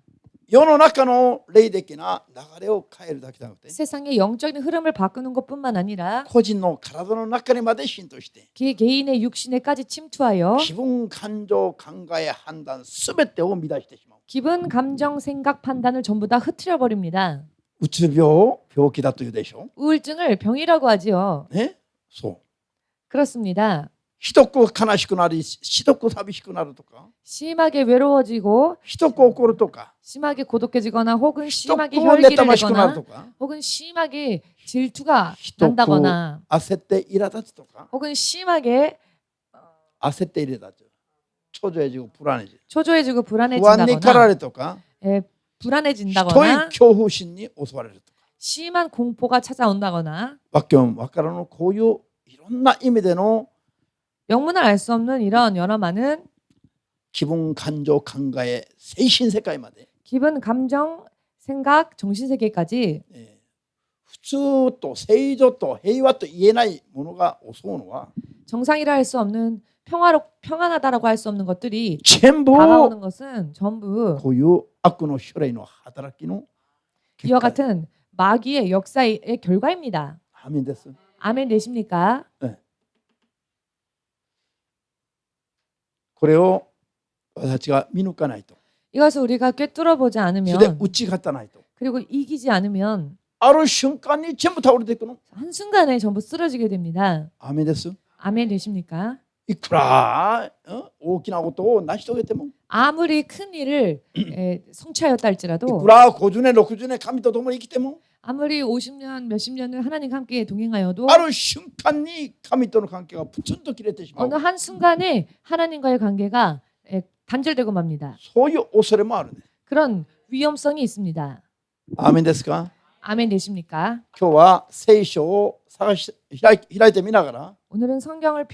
世の中の霊的な流れを変えるだけじゃなくて 세상의 영적인 흐름을 바꾸는 것뿐만 아니라 個人の体の中にまで浸透して 개인의 육신에까지 침투하여 気分、感情、考え、判断すべてを乱してしまう。 기분, 감정, 생각, 판단을 전부 다 흐트려 버립니다. うつ病、病気だというでしょ。 우울증을 병이라고 하지요. ね、そう。 그렇습니다. ひどく悲しくなり、ひどく寂しくなるとか、 심하게 외로워지고 ひどく怒るとか、 심하게 고독해지거나 혹은 ひどく 심하게 妬 혈기를 ましくなる 내거나 とか、 혹은 심하게 질투가 ひどく 난다거나 焦って苛立つとか、 혹은 심하게 焦って入れたと。초조해지고 불안해지. 초조해지고 不安に 불안해진다거나 駆られとか、 예, 人い 불안해진다거나 恐怖心に襲われるとか。 심한 공포가 찾아온다거나 わけもわからぬこういういろんな意味での 영문을 알 수 없는 이런 여러 많은 기분, 감정, 감가의 세신世界まで 기분, 감정, 생각, 정신세계까지 普通と正常と平和と言えないものが襲うのは 정상이라 할 수 없는 평안하다라고 할 수 없는 것들이 全部 다가오는 것은 전부 こういう悪の種類の働きの 이와 結果 같은 마귀의 역사의 결과입니다. アーメンです。 아멘 되십니까? これを私たちが見抜かないと、 이것을 우리가 꿰뚫어 보지 それで 않으면 打ち勝たないと、 그리고 이기지 않으면 ある瞬間に全部倒れていくの。 한순간에 전부 쓰러지게 됩니다. アーメンです。 아멘 되십니까? いくら大きなことを成し遂げても、 아무리 큰 일을 성취하였다 い 할지라도 くら50年60年神と共に生きても、 아무리 50년 몇십 년을 하나님과 함께 동행하여도 ある瞬間に神との関係がプツンと切れてしまう。 어느 한순간에 하나님과의 관계가 단절되고 맙니다. そういう恐れもあるね。 그런 위험성이 있습니다. アーメンですか。 아멘 되십니까? 今日は聖書を開いてみながら、 오늘은 성경을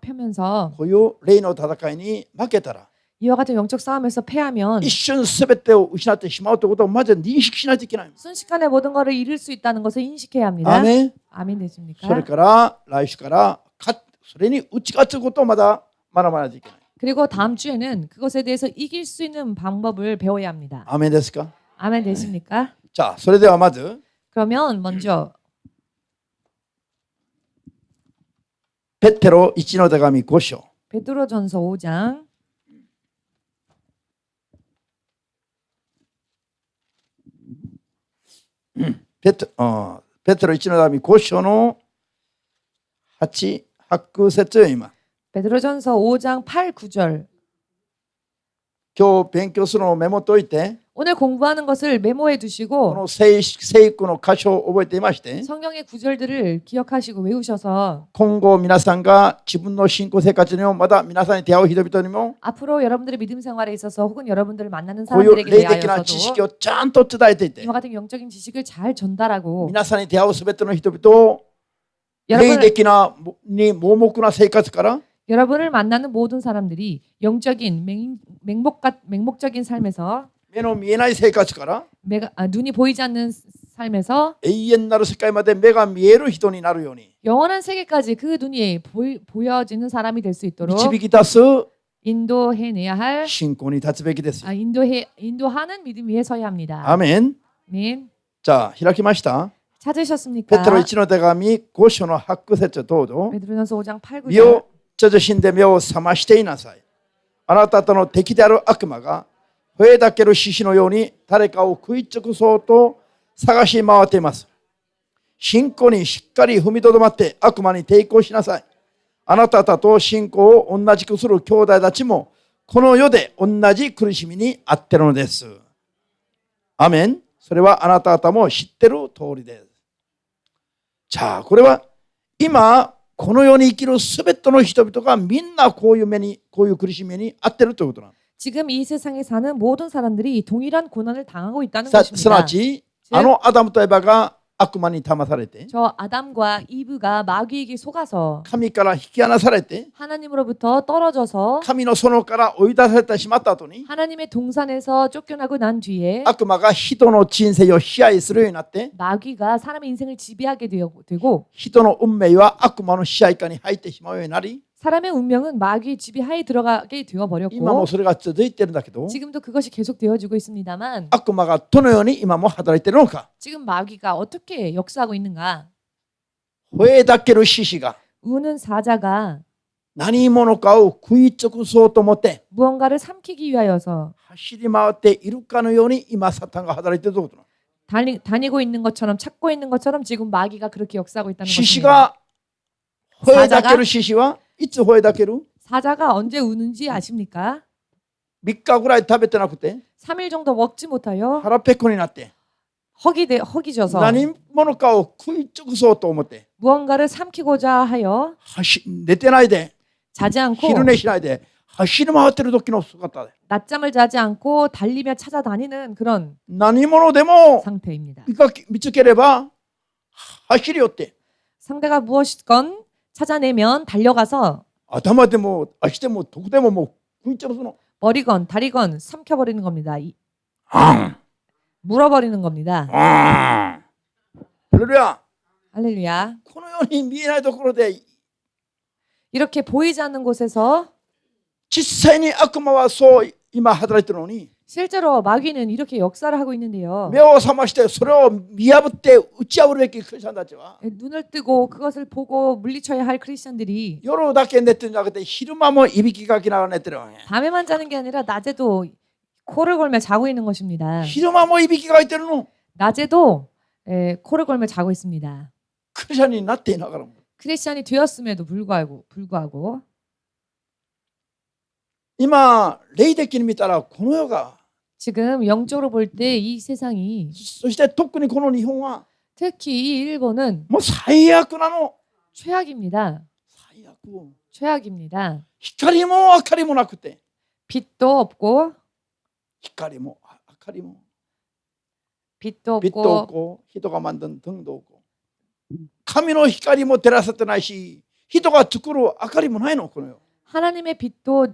펴면서 こういう霊の戦いに負けたら、 이와 같은 영적 싸움에서 패하면 一瞬すべてを失ってしまうということをまず認識しないといけない。 순식간에 모든 것을 잃을 수 있다는 것을 인식해야 합니다. アーメン。 아멘 되십니까? それから来週からそれに打ち勝つことをまだ学ばないといけない。 그리고 다음 주에는 그것에 대해서 이길 수 있는 방법을 배워야 합니다. アーメンですか。 아멘 되십니까? じゃあそれではまず 그러면 먼저 ペテロ1の手紙5章 베드로전서 5장 ペテロ1の手紙5章の8、8節を読みます。 베드로전서 5장 8, 9절 今日勉強するのをメモといて、 오늘 공부하는 것을 메모해 こ 두시고 の聖句の箇所を覚えていまして、 성경의 구절들을 기억하시고 외우셔서 今後皆さんが自分の信仰生活にもまだ皆さんに出会う人々にも 앞으로 여러분들의 믿음 생활에 있어서 혹은 여러분들을 만나는 こういう 사람들에게 霊的な知識 대하여서도 をちゃんと伝えていて、 이와 같은 영적인 지식을 잘 전달하고 皆さんに出会うすべての人々を霊 여러분을, 的なに盲目な生活から 여러분을 만나는 모든 사람들이 영적인 맹목적인 삶에서 目の見えない生活から 눈이 보이지 않는 삶에서 永遠なる世界まで目が見える人になるように 영원한 세계까지 그 눈이 보여지는 사람이 될 수 있도록 導き出す 인도해내야 할 信仰に立つべきですよ。 인도하는 믿음 위에 서야 합니다. アーメン。 아멘. じゃあ開きました。 찾으셨습니까? ペテロ1の手紙5章の8節どうぞ。 베드로전서 5장 8, 身 9절 を慎んで目を覚ましていなさい。あなたとの敵である悪魔が吠えだける獅子のように誰かを食い尽くそうと探し回っています。信仰にしっかり踏みとどまって悪魔に抵抗しなさい。あなた方と信仰を同じくする兄弟たちもこの世で同じ苦しみにあっているのです。アメン。それはあなた方も知っている通りです。じゃあこれは今この世に生きるすべての人々がみんなこういう苦しみにあっているということなんです。 지금 이 세상에 사는 모든 사람들이 동일한 고난을 당하고 있다는 すなわ 것입니다. ちあのアダムとエバが悪魔に騙されて 저 아담과 이브가 마귀에게 속아서 神から引き離されて 하나님으로부터 떨어져서 神の園から追い出されてしまった後に 하나님의 동산에서 쫓겨나고 난 뒤에 悪魔が人の人生を支配するようになって 마귀가 사람의 인생을 지배하게 되고 人の運命は悪魔の支配下に入ってしまうようになり 사람의 운명은 마귀의 지배하에 들어가게 今も 되어버렸고 それが続いているんだけど 지금도 그것이 계속 되어지고 있습니다만 悪魔がどのように今も働いているのか 지금 마귀가 어떻게 역사하고 있는가 吠えだける獅子が 우는 사자가 何者かを食い尽くそうと思って 무언가를 삼키기 위하여서 走り回っているかのように今サタンが働いているということなの。 다니고 있는 것처럼 찾고 있는 것처럼 지금 마귀가 그렇게 역사하고 있다는 獅子 것입니다. が吠えだける獅子はいつ吠えだける 사자가 언제 우는지 아십니까? 3日ぐらい食べてなくて 3일 정도 먹지 못하여 腹ペコになって 허기져서 何者かを食い尽くそうと思って 무언가를 삼키고자 하여 寝てないで 자지 않고 昼寝しないで走り回ってる時の姿で 낮잠을 자지 않고 달리며 찾아다니는 그런 何者でも 상태입니다. 見つければ走り寄って 상대가 무엇이건 찾아내면 달려가서 頭でも足でも徳でももう食いちゃうの 머리건 다리건 삼켜버리는 겁니다. あん 물어버리는 겁니다. あんハレルヤ 할렐루야. このように見えないところで 이렇게 보이지 않는 곳에서 実際に悪魔はそう今働いてるのに 실제로 마귀는 이렇게 역사를 하고 있는데요. 目を覚ましてそれを見破って打ち破るべきクリスチャンたちは 눈을 뜨고 그것을 보고 물리쳐야 할 크리스천들이 夜だけ寝てるんじゃなくて昼間もいびきかきながら寝てるわけ 밤에만 자는 게 아니라 낮에도 코를 골며 자고 있는 것입니다. 昼間もいびきかいてるの 낮에도 코를 골며 자고 있습니다. クリスチャンになっていながらも 크리스천이 되었음에도 불구하고 今霊的に見たらこの世が 지금 영적으로 볼 때 이 세상이 そして特にこの日本は 특히 이 일본은 もう最悪なの 최악입니다. 最悪 최악입니다. 光も明かりもなくて 빛도 없고 光も明かりも 빛도 빛도 없고 없고人が만든 등도 없고神の光も照らせてないし人が作る明かりもないのこの世 하나님의 빛도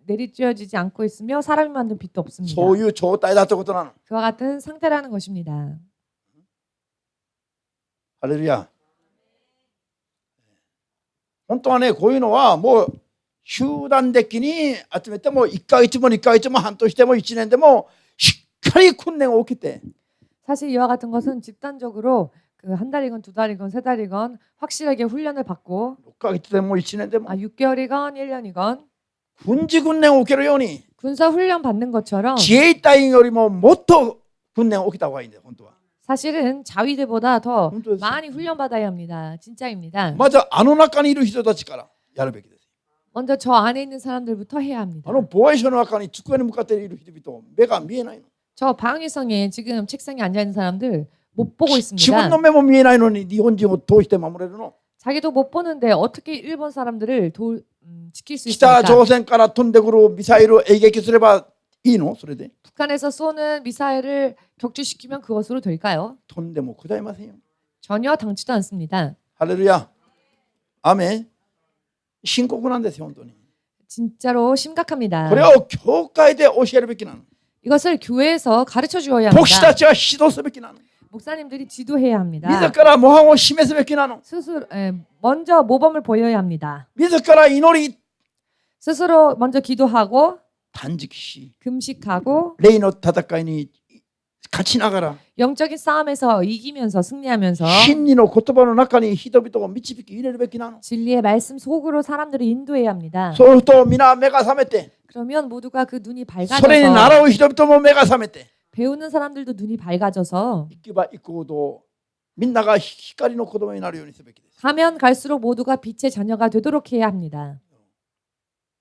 내리쬐어지지 않고 있으며 사람이 만든 빛도 없습니다. そういう状態だってことなの 그와 같은 상태라는 것입니다. ハレルヤ本当はねこういうのはもう集団的に集めても1ヶ月も2ヶ月も半年でも1年でもしっかり訓練を受けて 사실 이와 같은 것은 집단적으로 그 한 달이건 두 달이건 세 달이건 확실하게 훈련을 받고 6ヶ月でも1年でも 6개월이건 1년이건 軍事訓練を受けるように 군사 훈련 받는 것처럼 自衛隊よりももっと訓練を受けた方がいいんだよ本当は 사실은 자위대보다 더本当です 많이 훈련 받아야 합니다. 진짜입니다. まずあの中にいる人たちからやるべきです 먼저 저 안에 있는 사람들부터 해야 합니다. あの防衛省の中に机に向かっている人々目が見えないの 저 방위성에 지금 책상에 앉아 있는 사람들 못 보고 自分 있습니다. の目も見えないのに日本人を通して守れるの 자기도 못 보는데 어떻게 일본 사람들을 지킬 수 北 있습니까? 朝鮮から飛んでくるミサイルを迎撃すればいいのそれで 북한에서 쏘는 미사일을 격추시키면 그것으로 될까요? 飛んでもくだいませんよ 전혀 당치도 않습니다. ハレルヤアメン深刻なんですよ本当に 진짜로 심각합니다. これを教会で教えるべきなの 이것을 교회에서 가르쳐 주어야 牧師た 합니다. ちは指導すべきなの 목사님들이 지도해야 합니다. 自ら模範を示すべきなの 스스로 먼저 모범을 보여야 합니다. 自ら祈り 스스로 먼저 기도하고 断食し 금식하고 霊の戦いに勝ちながら 영적인 싸움에서 이기면서 승리하면서 真理の言葉の中に人々を導き入れるべきなの 진리의 말씀 속으로 사람들을 인도해야 합니다. そうすると皆目が覚めて 그러면 모두가 그 눈이 それに 밝아져서 習う人々も目が覚めて 배우는 사람들도 눈이 밝아져서 行けば行くほどみんなが光の子供になるようにすべきです 가면 갈수록 모두가 빛의 자녀가 되도록 해야 합니다.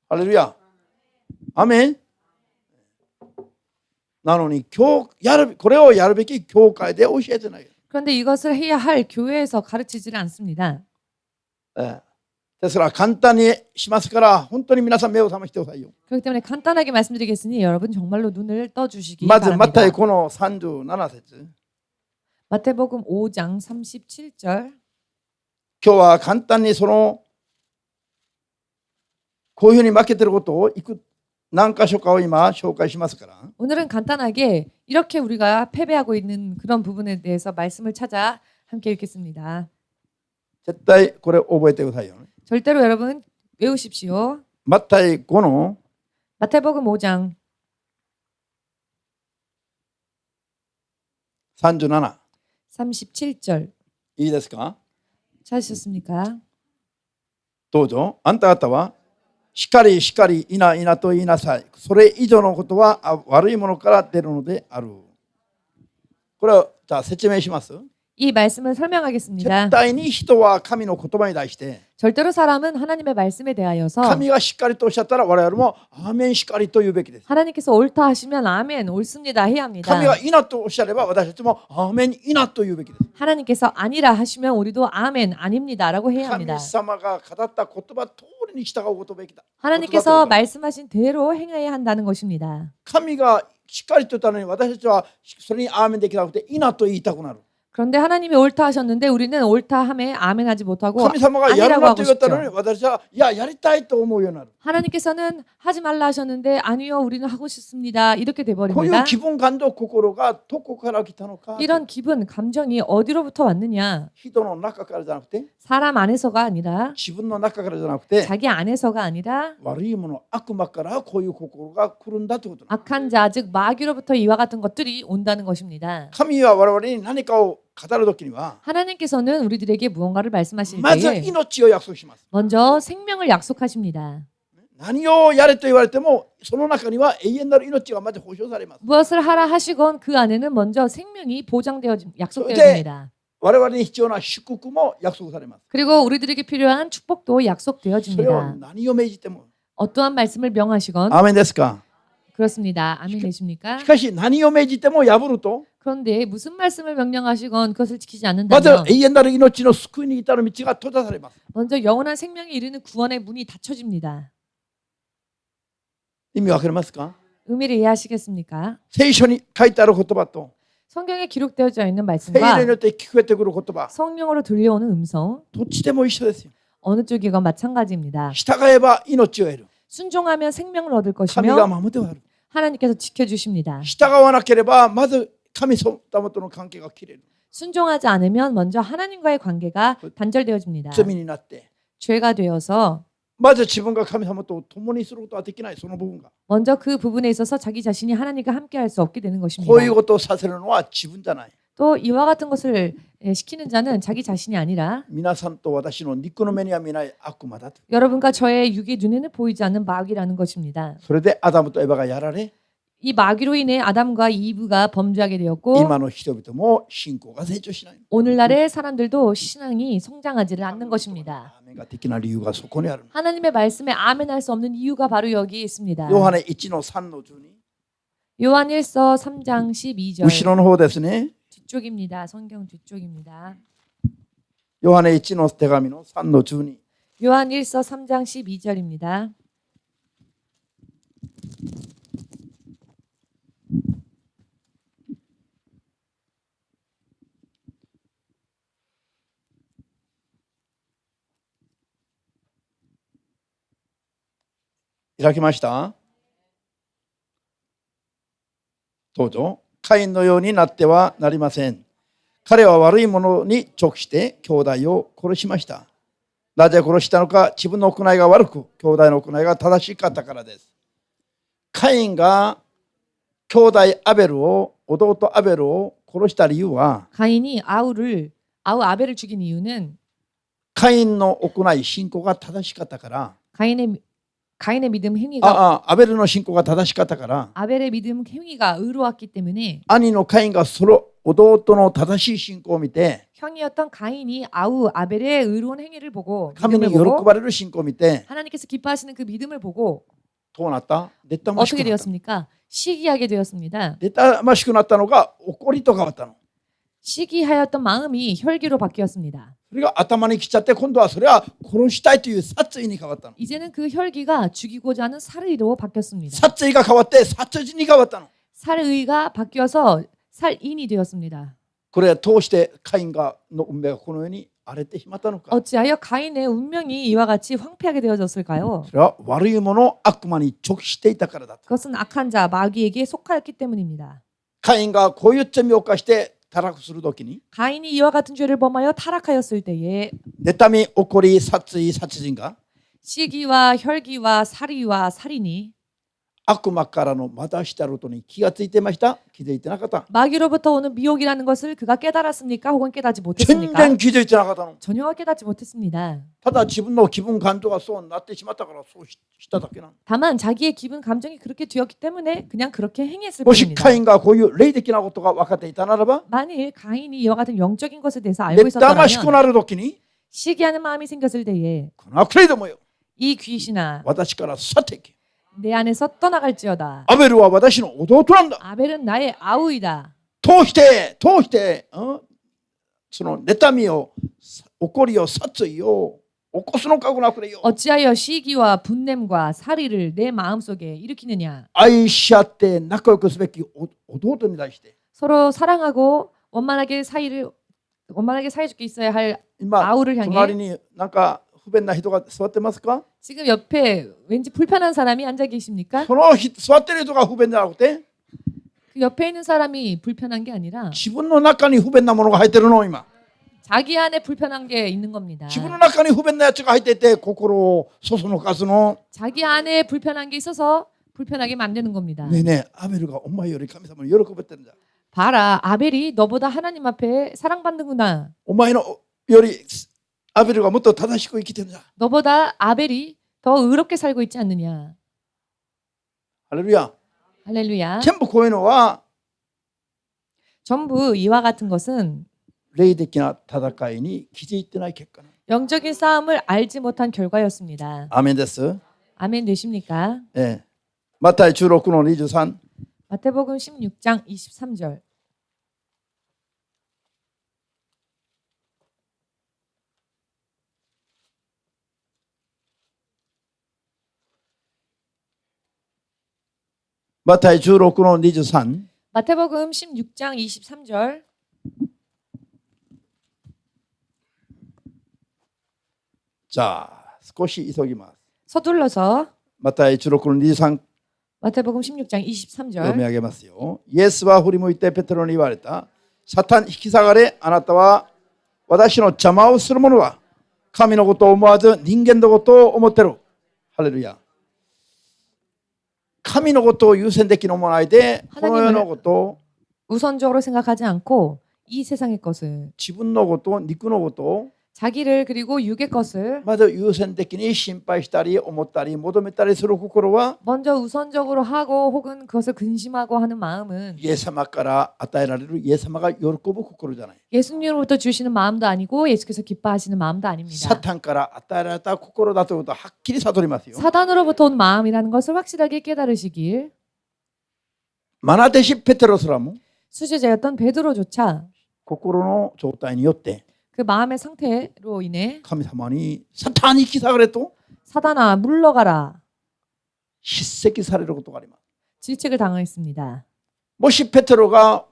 ハレルヤアメンなのにこれをやるべき教会で教えてない 그런데 이것을 해야 할 교회에서 가르치지를 않습니다. ですから簡単にしますから本当に皆さん目を覚ましてくださいよ 그렇기 때문에 간단하게 말씀드리겠으니 여러분 정말로 눈을 떠주시기 まずマタイ 바랍니다. この37節 마태복음 5장 37절 今日は簡単にこういうふうに負けてることを何箇所かを今紹介しますから 오늘은 간단하게 이렇게 우리가 패배하고 있는 그런 부분에 대해서 말씀을 찾아 함께 읽겠습니다. 絶対これ覚えてくださいよ 절대로 여러분 외우십시오. マタイ5の 마태복음 5장 37 37절 いいですか 찾으셨습니까? どうぞあんた方はしかりしかりいないなと言いなさいそれ以上のことは悪いものから出るのであるこれをじゃあ説明します이 말씀을 설명하겠습니다. 絶対に人は神の言葉に対して 절대로 사람은 하나님의 말씀에 대하여서 神がしっかりとおっしゃったら我々もアーメンしっかりと言うべきです。 하나님께서 옳다 하시면 아멘 옳습니다 해야 합니다. 神がいなとおっしゃれば私たちもアーメンいなと言うべきです。 하나님께서 아니라 하시면 우리도 아멘 아닙니다라고 해야 神 합니다. 様が語った言葉通りに従うことべきだ。 하나님께서 말씀하신 대로 행해야 한다는 것입니다. 神がしっかりと言ったのに私たちはそれにアーメンできなくていなと言いたくなる。 그런데 하나님이 옳다 하셨는데 우리는 옳다 함에 아멘하지 못하고 神様がやる 아니라고 なと 하고 言ったのに 싶죠. 私はいややりたいと思うようになる。 하나님께서는 하지 말라 하셨는데 아니요 우리는 하고 싶습니다. 이렇게 こういう 돼버립니다. 気分感動心がどこから来たのか。 이런 기분, 감정이 어디로부터 왔느냐? 人の中からじゃなくて 사람 안에서가 아니라 自分の中からじゃなくて 자기 안에서가 아니라 悪いもの悪魔からこういう心が来るんだということ。 악한 자, 즉 마귀로부터 이와 같은 것들이 온다는 것입니다. 神は我々に何かを語るときには 하나님께서는 우리들에게 무언가를 말씀하실 まず 때에 命を約束します。 먼저 생명을 약속하십니다. 何をやれと言われてもその中には永遠なる命がまず保証されます。 무엇을 하라 하시건 그 안에는 먼저 생명이 약속되어집니다. 我々に必要な祝福も約束されます。 그리고 우리들에게 필요한 축복도 それを 약속되어집니다. 何を命じても。 어떠한 말씀을 명하시건 アーメンですか。 그렇습니다. 아멘 되십니까? しかし何を命じても破ると 그런데 무슨 말씀을 명령하시건 그것을 지키지 まず 않는다면 永遠なる命の救いに至る道が閉ざされます。 먼저 영원한 생명에 이르는 구원의 문이 닫혀집니다. 意味わかりますか。 의미를 이해하시겠습니까? 聖書に書いてある言葉と 성경에 기록되어져 있는 聖霊 말씀과 によって聞こえてくる言葉 성령으로 들려오는 음성 どっちでも一緒ですよ。 어느 쪽이건 마찬가지입니다. 従えば命を得る。 순종하면 생명을 얻을 神が 것이며 守ってはある。 하나님께서 지켜주십니다. 従わなければまず神様との関係が切れる。 순종하지 않으면 먼저 하나님과의 관계가 단절되어집니다. 罪になって 죄가 되어서 まず自分が神様と共にすることはできない。その部分が 먼저 그 부분에 있어서 자기 자신이 하나님과 함께할 수 없게 되는 こう 것입니다. いうことをさせるのは自分じゃない。 또 이와 같은 것을 시키는 자는 자기 자신이 아니라 皆さんと私の肉の目には見ない悪魔だと。 여러분과 저의 육의 눈에는 보이지 않는 마귀라는 것입니다. それでアダムとエバがやられ 이 마귀로 인해 아담과 이브가 범죄하게 되었고 今の人々も信仰が成長しない。 오늘날의 사람들도 신앙이 성장하지를 않는 것입니다. アーメンが的な理由がそこにある。 하나님의 말씀에 아멘할 수 없는 이유가 바로 여기에 있습니다. ヨハネ1の3の12 요한 1서 3장 12절 後ろの方ですね。 뒤쪽입니다. 성경 뒤쪽입니다. ヨハネ1の手紙の3の12 요한 1서 3장 12절입니다.開きました。どうぞ。カインのようになってはなりません。彼は悪いものに直して兄弟を殺しました。なぜ殺したのか、自分の行いが悪く、兄弟の行いが正しかったからです。カインが兄弟アベルを、弟アベルを殺した理由は、 가인이 아우 아벨을 죽인 이유는 カインの行い、信仰が正しかったから、 가인의 믿음 행위가 アベルの信仰が正しかったから、 아벨의 믿음 행위가 의로웠기 때문에 兄のカインがその弟の正しい信仰を見て、 형이었던 가인이 아벨의 의로운 행위를 보고 神に 믿음을 喜 보고 ばれる信仰を見て、 하나님께서 기뻐하시는 그 믿음을 보고 どうなった？妬ましく 어떻게 なった。 되었습니까? 시기하게 되었습니다. 妬ましくなったのが怒りと変わったの。 시기하였던 마음이 혈기로 바뀌었습니다. それが頭に来ちゃって、今度はそれは殺したいという殺意に変わったの。 이제는 그 혈기가 죽이고자 하는 살의로 바뀌었습니다. 殺意が変わって殺人に変わったの。 살의가 바뀌어서 살인이 되었습니다. これを通してカインの運命がこのように荒れてしまったのか。 어찌하여 가인의 운명이 이와 같이 황폐하게 되어졌을까요? それは悪いものを悪魔に直していたからだと。 그것은 악한 자 마귀에게 속하였기 때문입니다. カインがこういう罪を犯して堕落するときに、 가인이 이와 같은 죄를 범하여 타락하였을 때에 妬み、怒り、殺意、殺人が 시기와 혈기와 살의와 살인이 悪魔からのまだしたことに気がついてました？気づいてなかった。 마귀로부터 오는 미혹이라는 것을 그가 깨달았습니까? 혹은 깨닫지 못했습니까? 全然気づいてなかったの。 전혀 깨닫지 못했습니다. ただ自分の気分感情がそうなってしまったからそうしただけなの。 다만 자기의 기분 감정이 그렇게 되었기 때문에 그냥 그렇게 행했을 もし 뿐입니다. カインがこういう霊的なことが分かっていたならば、 만일 가인이 이와 같은 영적인 것에 대해서 알고 妬ましく 있었다면 なる時に 시기하는 마음이 생겼을 때에 この悪霊どもよ、 이 귀신아 私から去っていけ。 내 안에서 떠나갈지어다. アベルは私の弟なんだ。 아벨은 나의 아우이다. 通してその妬みを怒りを殺意を起こすのかこの悪霊よ。 어찌하여 시기와 분냄과 살이를 내 마음속에 일으키느냐. 愛し合って仲良くすべき弟に対して 서로 사랑하고 원만하게 사이좋게 있어야 할 今 아우를 향해 隣になんか不便な人が座ってますか？ 지금 옆에 왠지 불편한 사람이 앉아 계십니까? その座ってる人が不便じゃなくて 그 옆에 있는 사람이 불편한 게 아니라 自分の中に不便なものが入ってるの。今 자기 안에 불편한 게 있는 겁니다. 自分の中に不便なやつが入っていて心をそそのかすの。 자기 안에 불편한 게 있어서 불편하게 만드는 겁니다. ねえねえ、アベルがお前より神様に喜べてるんだ。 봐라, 아벨이 너보다 하나님 앞에 사랑받는구나. お前のよりアベルがもっと正しく生きてるんだ。 너보다 아벨이 더 의롭게 살고 있지 않느냐. ハレルヤ。 할렐루야. 全部こういうのは 전부 이와 같은 것은 霊的な戦いに気づいてない結果なの。 영적인 싸움을 알지 못한 결과였습니다. アーメンです。 아멘 되십니까? マタイ16の23。 마태복음 16장 23절. 마타이 16の23。 마태복음 16장 23절. じゃあ少し急ぎます。 서둘러서 マタイ16の23 마태복음 16장 読み 23절. 上げますよ。イエスは振り向いてペテロに言われた。サタン引き下がれ、あなたは私の邪魔をする者は神のことを思わず人間のことを思ってる。ハレルヤ。神のことを優先的に思わないで、この世のことを 우선적으로 생각하지 않고 이 세상의 것을 自分のことを肉のことを 자기를 그리고 육의 것을 まず優先的に心配したり思ったり求めたりする心は 먼저 우선적으로 하고 혹은 그것을 근심하고 하는 마음은 イエス様から与えられるイエス様が喜ぶ心じゃない。 예수님으로부터 주시는 마음도 아니고 예수께서 기뻐하시는 마음도 아닙니다. サタンから与えられた心だということははっきり悟りますよ。 사단으로부터 온 마음이라는 것을 확실하게 깨달으시길. マナ弟子ペテロすらも 수제자였던 베드로조차 心の状態によって 그 마음의 상태로 인해 神様にサタンに引き下がれと 사단아 물러가라 叱責されることがあります。 질책을 당했습니다. もしペテロが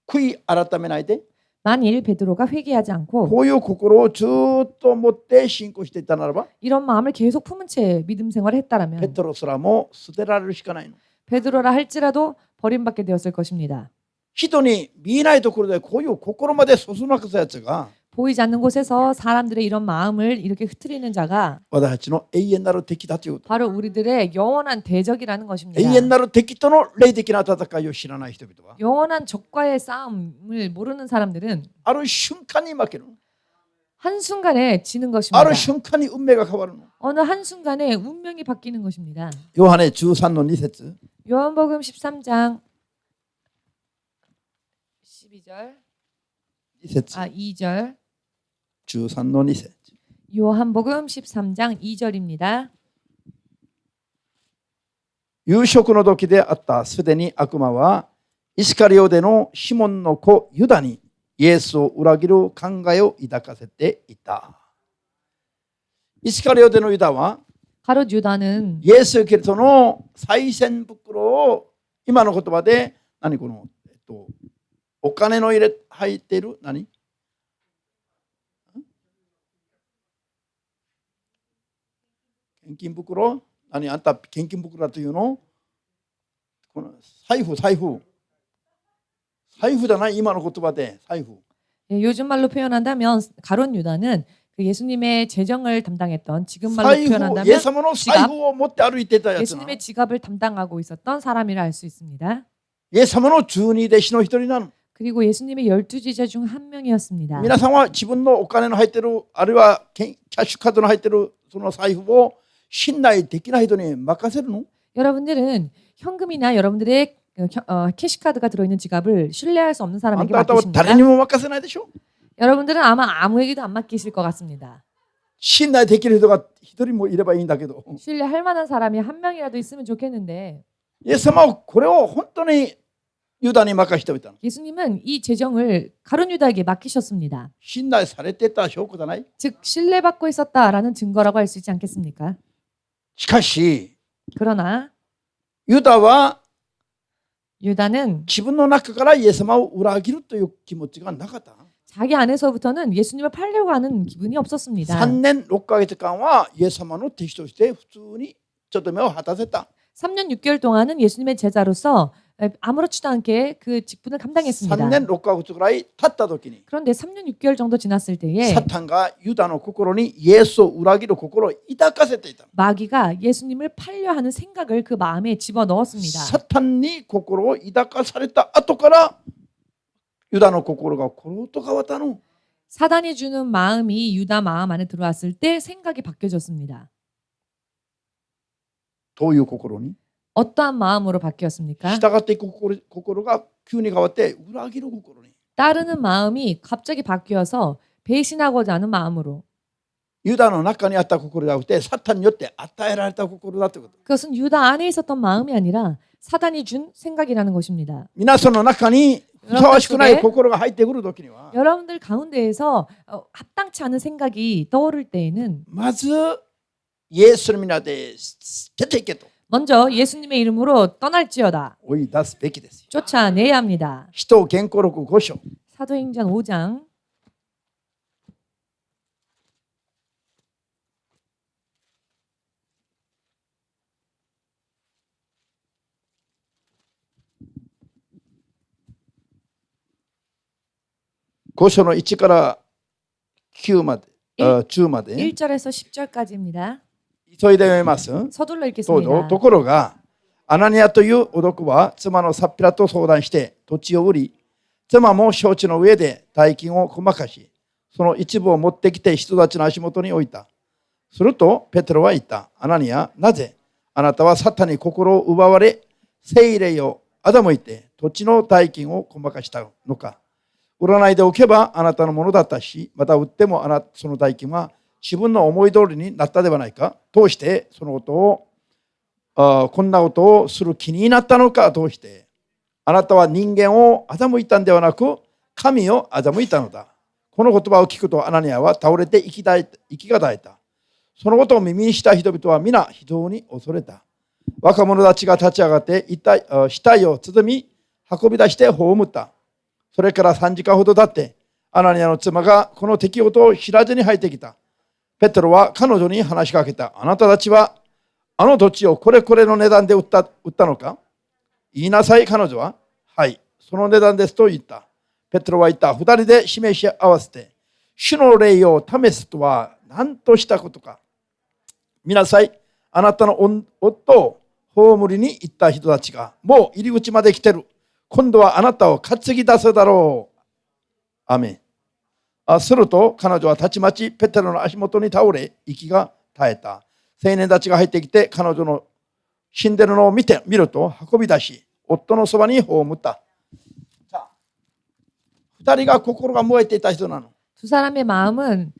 悔い改めないで 만일 베드로가 회개하지 않고 こういう心をずっと持って信仰していたならば 이런 마음을 계속 품은 채 믿음 생활을 ペ 했다라면 テロすらも捨てられるしかないの。 베드로라 할지라도 버림받게 되었을 것입니다. 人に見えないところでこういう心までそそなくすやつが 보이지 않는 곳에서 사람들의 이런 마음을 이렇게 흐트리는 자가 私たちの永遠なる敵だということ。 바로 우리들의 영원한 대적이라는 것입니다. 永遠なる敵との霊的な戦いを知らない人々は 영원한 적과의 싸움을 모르는 사람들은 ある瞬間に負ける。 한순간에 지는 あ 것입니다. る瞬間に運命が変わるの。 어느 한순간에 운명이 바뀌는 것입니다. ヨハネ13の2節 요한복음 13장 12절 2節 2절 13の2節 요한복음 13장 2절입니다. 夕食の時であったすでに悪魔はイスカリオデのシモンの子ユダにイエスを裏切る考えを抱かせていた。イスカリオデのユダは 가롯 유다는 イエス・キリストの賽銭袋を今の言葉で何この、お金の入っている何献金袋何あんた献金袋だというのこの財布じゃない今の言葉で財布 요즘 말로 표현한다면 가롯 유다는 그 예수님의 재정을 담당했던 지금 말로 財布を 표현한다면 イエス様の財布を持って歩いてたやつなの。 예수님의 지갑을 담당하고 있었던 사람이라 할 수 있습니다. イエス様の十二弟子の一人なの。 그리고 예수님의 12제자 중 한 명이었습니다. 皆さんは自分のお金の入ってるあるいはキャッシュカードの入ってるその財布を信頼できない人に任せるの？ 여러분들은 현금이나 여러분들의 캐시카드가 들어있는 지갑을 신뢰할 수 없는 あん 사람에게 た方は 맡기십니까? 誰にも任せないでしょ。 여러분들은 아마 아무에게도 안 맡기실 것 같습니다. 信頼できる人が一人もいればいいんだけど、 신뢰할 만한 사람이 한 명이라도 있으면 좋겠는데 イエス様はこれを本当にユダに任せておいたの。 예수님은 이 재정을 가룟 유다에게 맡기셨습니다. 信頼されてた証拠じゃない。 즉 신뢰받고 있었다라는 증거라고 할 수 있지 않겠습니까? しかし 그러나 ユダは 유다는 自分の中からイエス様を裏切るという気持ちがなかった。 자기 안에서부터는 예수님을 팔려고 하는 기분이 없었습니다. 3年6ヶ月間はイエス様の弟子として普通にちょっと目を果たせた。 3년 6개월 동안은 예수님의 제자로서 아무렇지도 않게 그 직분을 3 감당했습니다. 年6ヶ月ぐらい経った時に 그런데 3년 6개월 정도 지났을 때에 サタンがユダの心にイエスを裏切る心を抱かせていた。 마귀가 예수님을 팔려 하는 생각을 그 마음에 집어넣었습니다. サタンに心を抱かされた後からユダの心がコロッと変わったの。 사단이 주는 마음이 유다 마음 안에 들어왔을 때 생각이 바뀌어졌습니다. どういう心に 어떠한 마음으로 바뀌었습니까? 従っていく心が急に変わって裏切る心に。 따르는 마음이 갑자기 바뀌어서 배신하고자 하는 마음으로. ユダの中にあった心じゃなくてサタンによって与えられた心だということ。 그것은 유다 안에 있었던 마음이 아니라 사단이 준 생각이라는 것입니다. 皆さんの中にふさわしくない心が入ってくる時には 여러분들 가운데에서 합당치 않은 생각이 떠오를 때에는 まずイエスの皆で出ていけと 먼저 예수님의 이름으로 떠날지어다. 追い出すべきですよ。 쫓아내야 합니다. 使徒原稿録5章 사도행전 5장 5章の1から9まで、10まで 1절에서 10절까지입니다. 急いで読みます。 서둘러 どう 읽겠습니다. ぞ。ところがアナニアという男は妻のサッピラと相談して土地を売り、妻も承知の上で大金をごまかし、その一部を持ってきて人たちの足元に置いた。するとペテロは言った。アナニア、なぜあなたはサタンに心を奪われ、聖霊を欺いて土地の大金をごまかしたのか。売らないでおけばあなたのものだったし、また売ってもその大金は自分の思い通りになったではないか。どうしてそのことをこんなことをする気になったのか。どうしてあなたは人間を欺いたんではなく神を欺いたのだ。この言葉を聞くとアナニアは倒れて息が絶えた。そのことを耳にした人々は皆非常に恐れた。若者たちが立ち上がって死体を包み運び出して葬った。それから3時間ほど経ってアナニアの妻がこの出来事を知らずに入ってきた。ペテロは彼女に話しかけた。あなたたちはあの土地をこれこれの値段で売ったのか。言いなさい。彼女ははい、その値段ですと言った。ペテロは言った。二人で示し合わせて主の霊を試すとは何としたことか。見なさい。あなたの夫を葬りに行った人たちがもう入り口まで来てる。今度はあなたを担ぎ出すだろう。アメン。すると彼女はたちまちペテロの足元に倒れ息が絶えた。青年たちが入ってきて彼女の死んでるのを見ると運び出し夫のそばに葬った。さあ、二人が心が燃えていた人なの。 두 사람의 마음은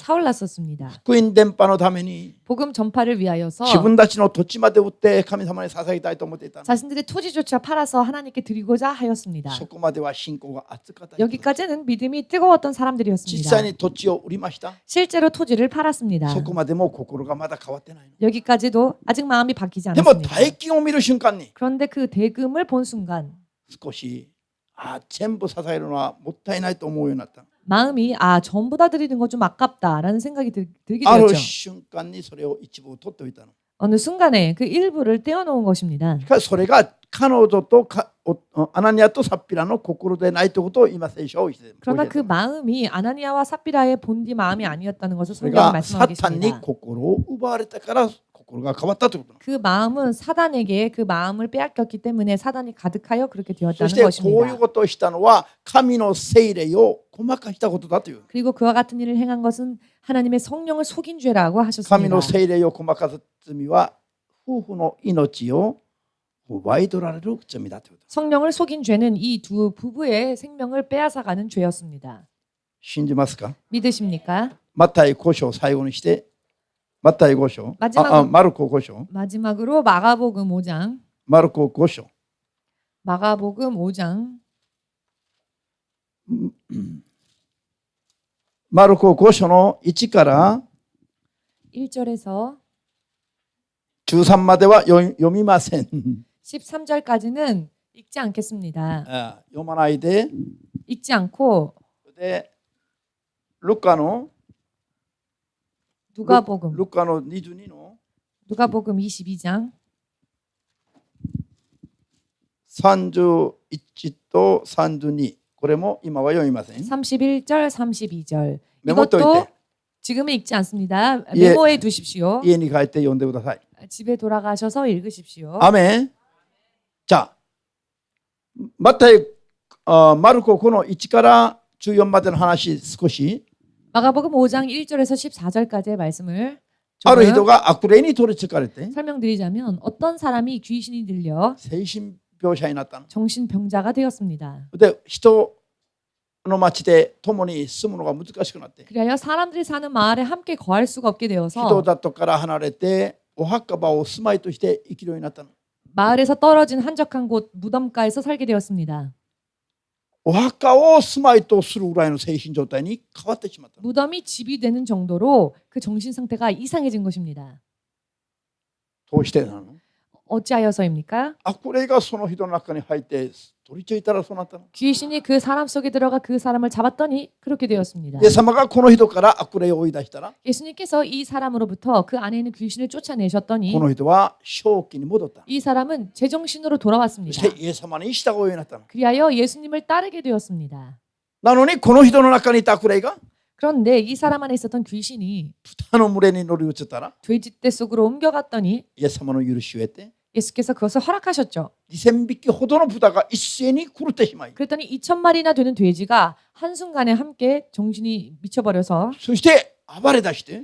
타올랐었습니다. 福音伝播のために 복음 전파를 위하여서 自分たちの土地まで売って神様に捧げたいと思っていたの。 자신들의 토지조차 팔아서 하나님께 드리고자 하였습니다. そこまでは信仰が熱かった。 여기까지는 믿음이 뜨거웠던 実 사람들이었습니다. 際に土地を売りました。 실제로 토지를 팔았습니다. そこまでも心がまだ変わってないの。 여기까지도 아직 마음이 바뀌지 でも 않았습니다. 大金を見る瞬間に 그런데 그 대금을 본 순간 少し全部捧げるのはもったいないと思うようになった。 마음이 전부 다 드리는 거 좀 아깝다라는 생각이 들게 ある 되었죠. 瞬間にそれを一部取っておいたの。 어느 순간에 그 일부를 떼어놓은 것입니다. しかしそれが彼女とアナニアとサッピラの心でないということを今聖書を言っています。 그러나 그 마음이 아나니아와 삽비라의 본디 마음이 아니었다는 것을 それ 성경이 が 말씀하고 サタンに 있습니다. 心を奪われたから心が変わったということ。 그 마음은 사단에게 그 마음을 빼앗겼기 때문에 사단이 가득하여 그렇게 そ 되었다는 してこういう 것입니다. ことをしたのは神の聖霊をごまかしたことだという。 그리고 그와 같은 일을 행한 것은 하나님의 성령을 속인 죄라고 神 하셨습니다. の聖霊をごまかす罪は夫婦の命を奪い取られる罪だということ。 성령을 속인 죄는 이 두 부부의 생명을 빼앗아가는 죄였습니다. 信じますか？ 믿으십니까? マタイ5章を最後にしてマタイ5章マルコ5章 마지막으로 마가복음 5장 マルコ5章 마가복음 5장 マルコ5章の1から 1절에서 13までは読みません。 13절까지는 읽지 않겠습니다. 読まないで、 읽지 않고 でルカの 누가복음 22の 누가복음 22장 31と32これも今は読みません。 31절 32절 メモっておい 이것도 て 지금은 읽지 않습니다. 예. 메모해 두십시오. 家に帰って読んでください。 집에 돌아가셔서 읽으십시오. アメン。じゃあマルコこの1から14までの話少し 마가복음 5장 1절에서 14절까지의 말씀을 ある人 조금 が悪霊に取りつかれて 설명드리자면 어떤 사람이 귀신이 들려 精神病者になったの。 정신병자가 되었습니다. で人の町で共に住むのが難しくなって 그리하여 사람들이 사는 마을에 함께 거할 수가 없게 人 되어서 里から離れてお墓場を住まいとして生きるようになったの。 마을에서 떨어진 한적한 곳 무덤가에서 살게 되었습니다. お墓を住まいとするぐらいの精神状態に変わってしまったの。 무덤이 집이 되는 정도로 그 정신 상태가 이상해진 것입니다. どうしてなの？ 어찌하여서입니까? 悪霊がその人の中に入って取り付いたらそうなったの。 귀신이 그 사람 속에 들어가 그 사람을 잡았더니 그렇게 되었습니다. イエス様がこの人から悪霊を追い出したら 예수님께서 이 사람으로부터 그 안에 있는 귀신을 쫓아내셨더니 この人は正気に戻った。 이 사람은 제정신으로 そ 돌아왔습니다. してイエス様に従うようになったの。 그리하여 예수님을 따르게 되었습니다. なのにこの人の中にいた悪霊が 그런데 이 사람 안에 있었던 귀신이 豚の群れに乗り移ったら 돼지떼 속으로 옮겨갔더니 イエス様の許しを得て 예수께서 그것을 허락하셨죠. 2000匹ほどの豚が一斉に狂ってしまい 그랬더니 2,000마리나 되는 돼지가 한순간에 함께 정신이 미쳐버려서 そして暴れ出して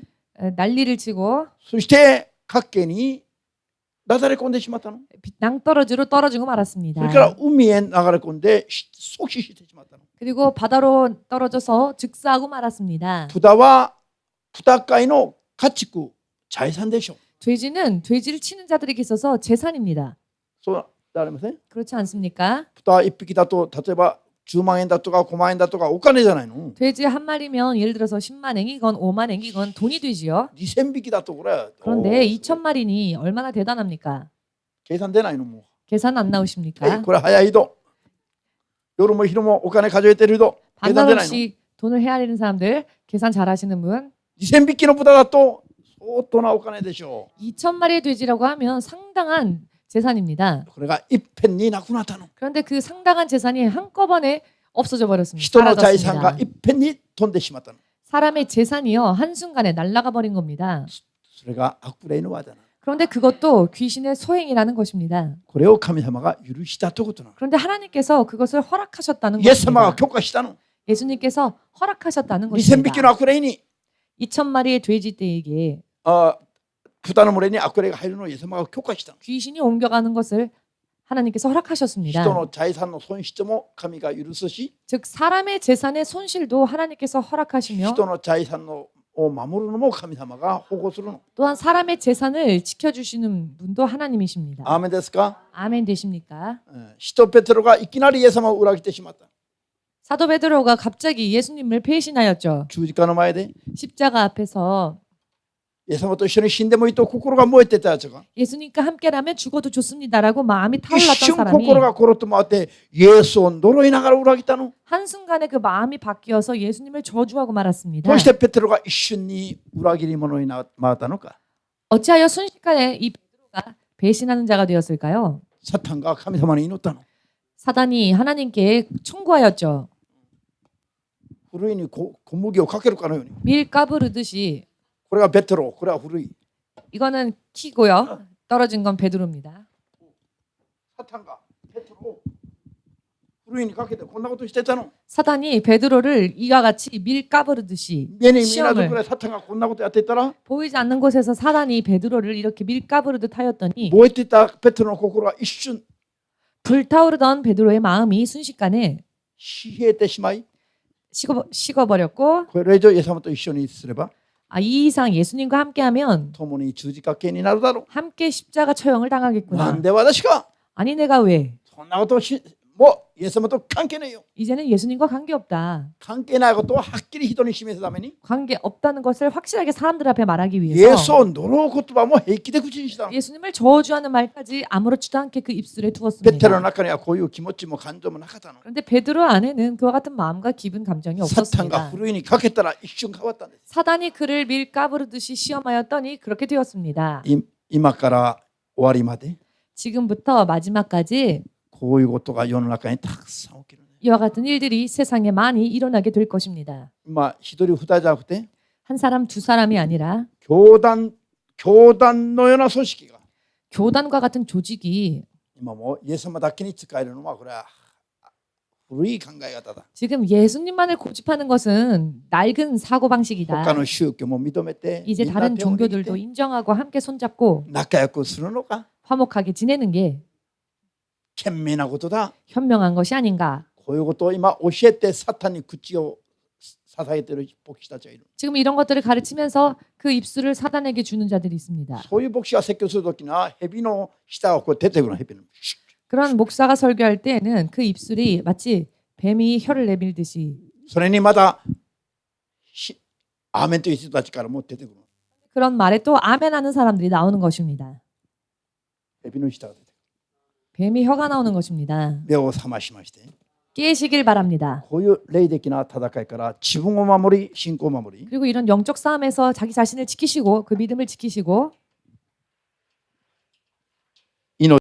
난리를 치고 そして各家になだれ込んでしまったの。 낭떠러지로 떨어지고 そ 말았습니다. れから海へ流れ込んで即死してしまったの。 그리고 바다로 떨어져서 즉사하고 말았습니다. 豚は豚飼いの家畜財産でしょ。 돼지는 돼지를 치는 자들에게 있어서 재산입니다. そうでありません？ 그렇지 않습니까? 豚1匹だと例えば10万円だとか5万円だとかお金じゃないの。 돼지 한 마리면 예를 들어서 10만 엔이건 5만 엔이건 돈이 되지요. 2000匹だとこれ 그런데 2,000마리니 얼마나 대단합니까? 計算出ないのも 계산 안 う。 나오십니까? これ早い人夜も昼もお金数えてる人計算 반날 出ないの。 없이 돈을 헤아리는 사람들 계산 잘하시는 분 2000匹の豚だと相当なお金でしょ 2,000마리의 돼지라고 하면 상당한 재산입니다. う。これがいっぺんになくなったの。 그런데 그 상당한 재산이 한꺼번에 없어져 버렸습니다. 人の財産が 사라졌습니다. いっぺんに飛んでしまったの。 사람의 재산이요 한순간에 날아가 버린 겁니다. それが悪霊の技なの。 그런데 그것도 귀신의 소행이라는 것입니다. これを神様が許したということなの。 그런데 하나님께서 그것을 허락하셨다는 イエス様が 것입니다. 許可したの。 예수님께서 허락하셨다는 2000匹 것입니다. の悪霊に 2,000마리의 돼지떼에게 豚の群れに悪霊が入るのをイエス様が許可したの。 귀신이 옮겨가는 것을 하나님께서 허락하셨습니다. 人の財産の損失も神が許すし、 즉 사람의 재산의 손실도 하나님께서 허락하시며 人の財産を守るのも神様が保護するの。 또한 사람의 재산을 지켜주시는 분도 하나님이십니다. アーメンですか？ 아멘 되십니까? 使徒ペテロがいきなりイエス様を裏切ってしまった。 사도 베드로가 갑자기 예수님을 배신하였죠. 十字架の前で 십자가 앞에서 イエス様と一緒に死んでもいいと心が燃えてたやつが 예수님과 함께라면 죽어도 좋습니다라고 마음이 一 타올랐던 瞬 사람이 心がコロッと回ってイエスを呪いながら裏切ったの。 한순간에 그 마음이 바뀌어서 예수님을 저주하고 말았습니다. どうしてペテロが一瞬に裏切り者に回ったのか。 어찌하여 순식간에 이 베드로가 배신하는 자가 되었을까요? サタンが神様に祈ったの。 사단이 하나님께 청구하였죠. ふるいに小麦をかけるかのように。 밀 까부르듯이. これがベテロ、これはふるい。 이거는 키고요. 떨어진 건 베드로입니다. サタンがベテロをふるいにかけてこんなことしてたの。 사단이 베드로를 이와 같이 밀 까부르듯이 目に見えないところ 시험을 でサタンがこんなことやってたら、 보이지 않는 곳에서 사단이 베드로를 이렇게 밀 까부르듯 하였더니 燃えていたペテロの心は一瞬 불타오르던 베드로의 마음이 순식간에 冷えてしまい、 식어버렸고 これ以上イエス様と一緒にすれば 이 이상 예수님과 함께하면 共に十字架刑になるだろう。 함께 십자가 처형을 な 당하겠구나. んで私が 아니 내가 왜? そんなことをもうイエス様と関係ないよ。 이제는 예수님과 관계없다. 関係ないことをはっきり人に示すために 관계없다는 것을 확실하게 사람들 앞에 말하기 イエ 위해서 スを呪う言葉も平気で口にしたの。 예수님을 저주하는 말까지 아무렇지도 않게 그 입술에 ペテロの 두었습니다. 中にはこういう気持ちも感情もなかったの。 그런데 베드로 안에는 그와 같은 마음과 기분 감정이 サタンが 없었습니다. ふるいにかけたら一瞬変わったんです。 사단이 그를 밀 까부르듯이 시험하였더니 그렇게 되었습니다. 今から終わりまで 지금부터 마지막까지 こういうことが世の中にたくさん起きるね。 이와 같은 일들이 세상에 많이 일어나게 될 것입니다. 今一人二人じゃなくて 한 사람 두 사람이 아니라 教団のような組織が 교단과 같은 조직이 今もイエス様だけに使えるのはこれは古い考え方だ。 지금 예수님만을 고집하는 것은 낡은 사고방식이다. 他の宗教も認めて 이제 みんな 다른 手を握って 종교들도 인정하고 함께 손잡고 仲良くするのか 화목하게 지내는 게 賢明なことだ。 현명한 것이 아닌가. こういうことを今教えてサタンに口を捧げている牧師たちがいる。 지금 이런 것들을 가르치면서 그 입술을 사단에게 주는 자들이 있습니다. そういう牧師が説教するときには蛇の舌をこう出てくるの。蛇の 그런 목사가 설교할 때에는 그 입술이 마치 뱀이 혀를 내밀듯이 それにまだアーメンという人たちからも出てくる。 그런 말에 또 아멘하는 사람들이 나오는 것입니다. 蛇の舌が出てくる。 뱀이 혀가 나오는 것입니다. 目を覚ましまして、 깨시길 바랍니다. こういう霊的な戦いから自分を守り信仰を守り 그리고 이런 영적 싸움에서 자기 자신을 지키시고 그 믿음을 지키시고